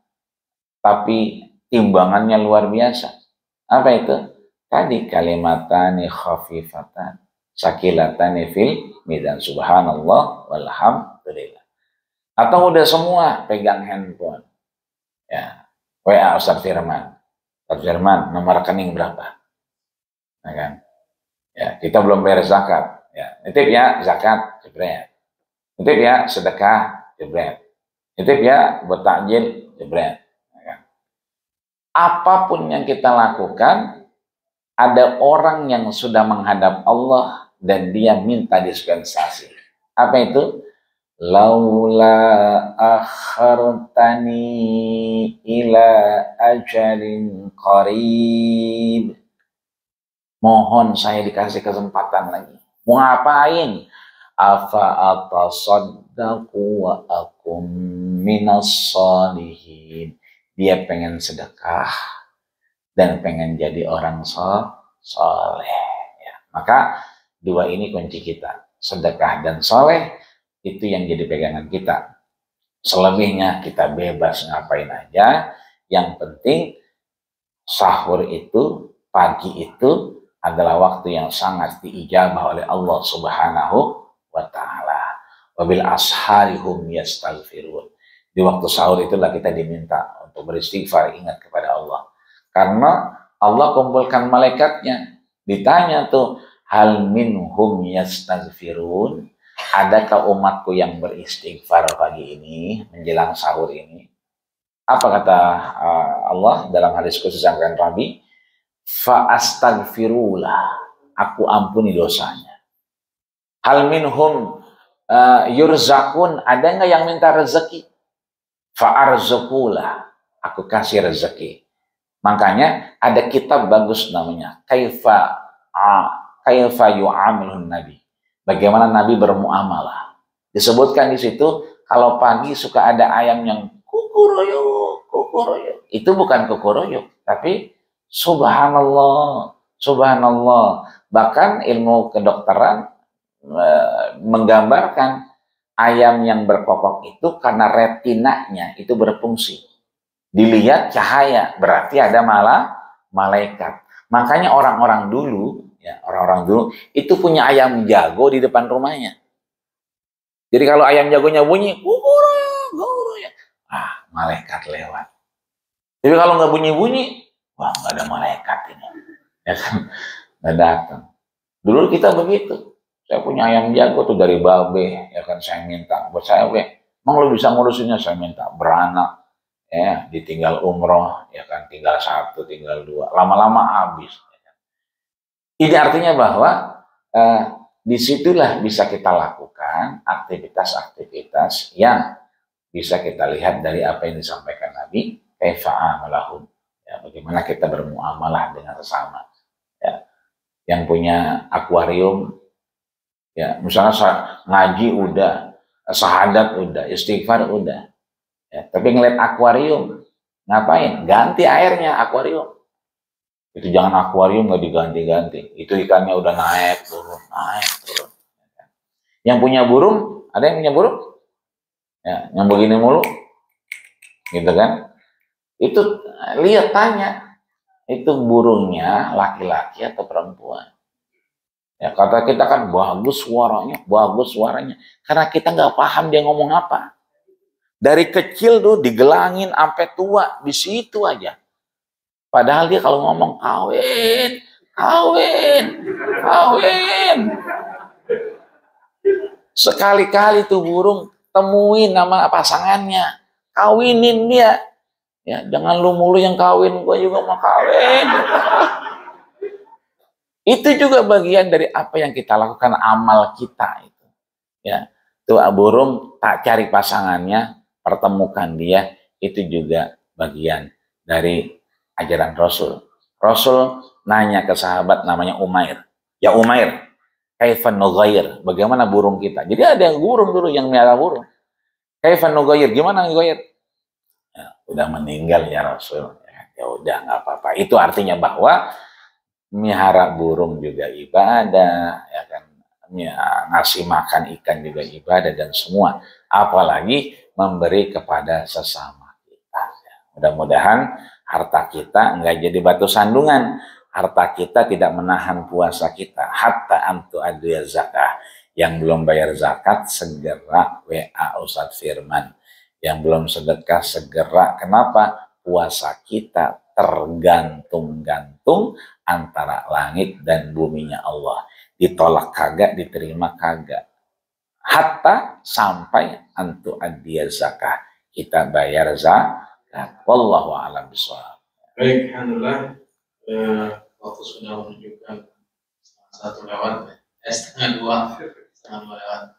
tapi timbangannya luar biasa. Apa itu? Tadi kalimatani khafifatan, sakilatani fil mizan, subhanallah walhamdulillah. Atau udah semua pegang handphone. Ya. WA Ustaz Firman. Ustaz Firman, nomor rekening berapa? Ya kan? Ya, kita belum bayar zakat. Ya, nitip ya zakat, jebret. Nitip ya sedekah, jebret. Nitip ya buat takjil, jebret. Ya kan? Apapun yang kita lakukan, ada orang yang sudah menghadap Allah dan dia minta dispensasi. Apa itu? Laula akhartani ila ajalin qarib. Mohon saya dikasih kesempatan lagi. Mau ngapain? Afa atasaddaqu wa akum minas sholihin. Dia pengen sedekah dan pengen jadi orang soleh. Ya. Maka dua ini kunci kita. Sedekah dan soleh itu yang jadi pegangan kita. Selebihnya kita bebas ngapain aja. Yang penting sahur itu, pagi itu adalah waktu yang sangat diijabah oleh Allah Subhanahu wa ta'ala. Wabil asharihum yastaghfirun. Di waktu sahur itulah kita diminta untuk beristighfar, ingat kepada Allah. Karena Allah kumpulkan malaikatnya. Ditanya tuh, hal minhum yastaghfirun. Adakah umatku yang beristighfar pagi ini, menjelang sahur ini? Apa kata Allah dalam hadis khusus yang akan Rabi? Fa'astaghfirullah, aku ampuni dosanya. Hal minhum yurzakun, ada nggak yang minta rezeki? Fa'arzukulah, aku kasih rezeki. Makanya ada kitab bagus namanya Kaifa yu'amilun Nabi. Bagaimana Nabi bermuamalah. Disebutkan di situ kalau pagi suka ada ayam yang kukuroyo. Itu bukan kukuroyo, tapi subhanallah, subhanallah. Bahkan ilmu kedokteran menggambarkan ayam yang berkokok itu karena retinanya itu berfungsi. Dilihat cahaya, berarti ada malaikat. Makanya orang-orang dulu, ya orang-orang dulu itu punya ayam jago di depan rumahnya. Jadi kalau ayam jagonya bunyi, kukuroyo, malaikat lewat. Tapi kalau nggak bunyi-bunyi, wah, nggak ada malaikat ini. Ya kan? Nggak datang. Dulu kita begitu. Saya punya ayam jago tuh dari babe. Ya kan, saya minta. Buat saya, emang lo bisa ngurusinnya? Saya minta beranak. Ya, ditinggal umroh. Ya kan, tinggal 1, tinggal 2. Lama-lama habis. Ya kan? Ini artinya bahwa disitulah bisa kita lakukan aktivitas-aktivitas yang bisa kita lihat dari apa yang disampaikan Nabi, kaifa amalahum, ya, bagaimana kita bermuamalah dengan sesama, ya. Yang punya akuarium, ya, misalnya ngaji udah, syahadat udah, istighfar udah, ya, tapi ngeliat akuarium, ngapain? Ganti airnya akuarium. Itu jangan akuarium nggak diganti-ganti. Itu ikannya udah naik turun, naik turun. Yang punya burung, ada yang punya burung? Ya, yang begini mulu, gitu kan? Itu lihat tanya, itu burungnya laki-laki atau perempuan? Ya, kata kita kan bagus suaranya, karena kita nggak paham dia ngomong apa. Dari kecil tuh digelangin sampai tua di situ aja. Padahal dia kalau ngomong kawin, kawin, kawin. Sekali-kali tuh burung temuin nama pasangannya, kawinin dia. Ya, jangan lu mulu yang kawin, gua juga mau kawin. Itu juga bagian dari apa yang kita lakukan, amal kita itu. Ya, tuh burung tak cari pasangannya, pertemukan dia, itu juga bagian dari ajaran Rasul. Rasul nanya ke sahabat namanya Umair. Ya Umair, kaifan nughayir, bagaimana burung kita? Jadi ada yang burung dulu yang melihara burung. Kaifan nughayir, gimana nughayir? Ya, udah meninggal ya Rasul. Ya udah nggak apa-apa. Itu artinya bahwa melihara burung juga ibadah, ya kan? Ya, ngasih makan ikan juga ibadah dan semua. Apalagi memberi kepada sesama kita. Ya, mudah-mudahan harta kita enggak jadi batu sandungan. Harta kita tidak menahan puasa kita. Hatta antu adliya zakah. Yang belum bayar zakat, segera WA Ustadz Firman. Yang belum sedekah, segera. Kenapa? Puasa kita tergantung-gantung antara langit dan buminya Allah. Ditolak kagak, diterima kagak. Hatta sampai antu adliya zakah. Kita bayar zakat. Wallahu a'lam bishawab. Baik, alhamdulillah. Waktu sudah menunjukkan setengah 2 lewat.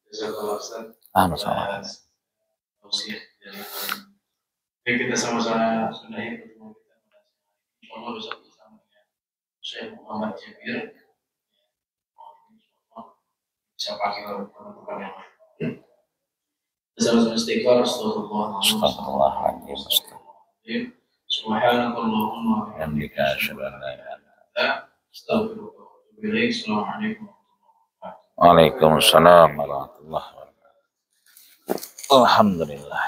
Jazakallah Ustaz. Masalah. Baik, kita sama-sama sudahi pertemuan kita. Insyaallah besok bersama dengan Syekh Muhammad Jabir. Bisa pakai teman-teman yang lain. Sama-sama istighfar, astagfirullahaladzim. Subhanakallahumma wa bihamdika asyhadu an la ilaha illa anta astaghfiruka wa atubu ilaik. Assalamualaikum warahmatullahi wabarakatuh. Waalaikumsalam warahmatullahi wabarakatuh. Alhamdulillah.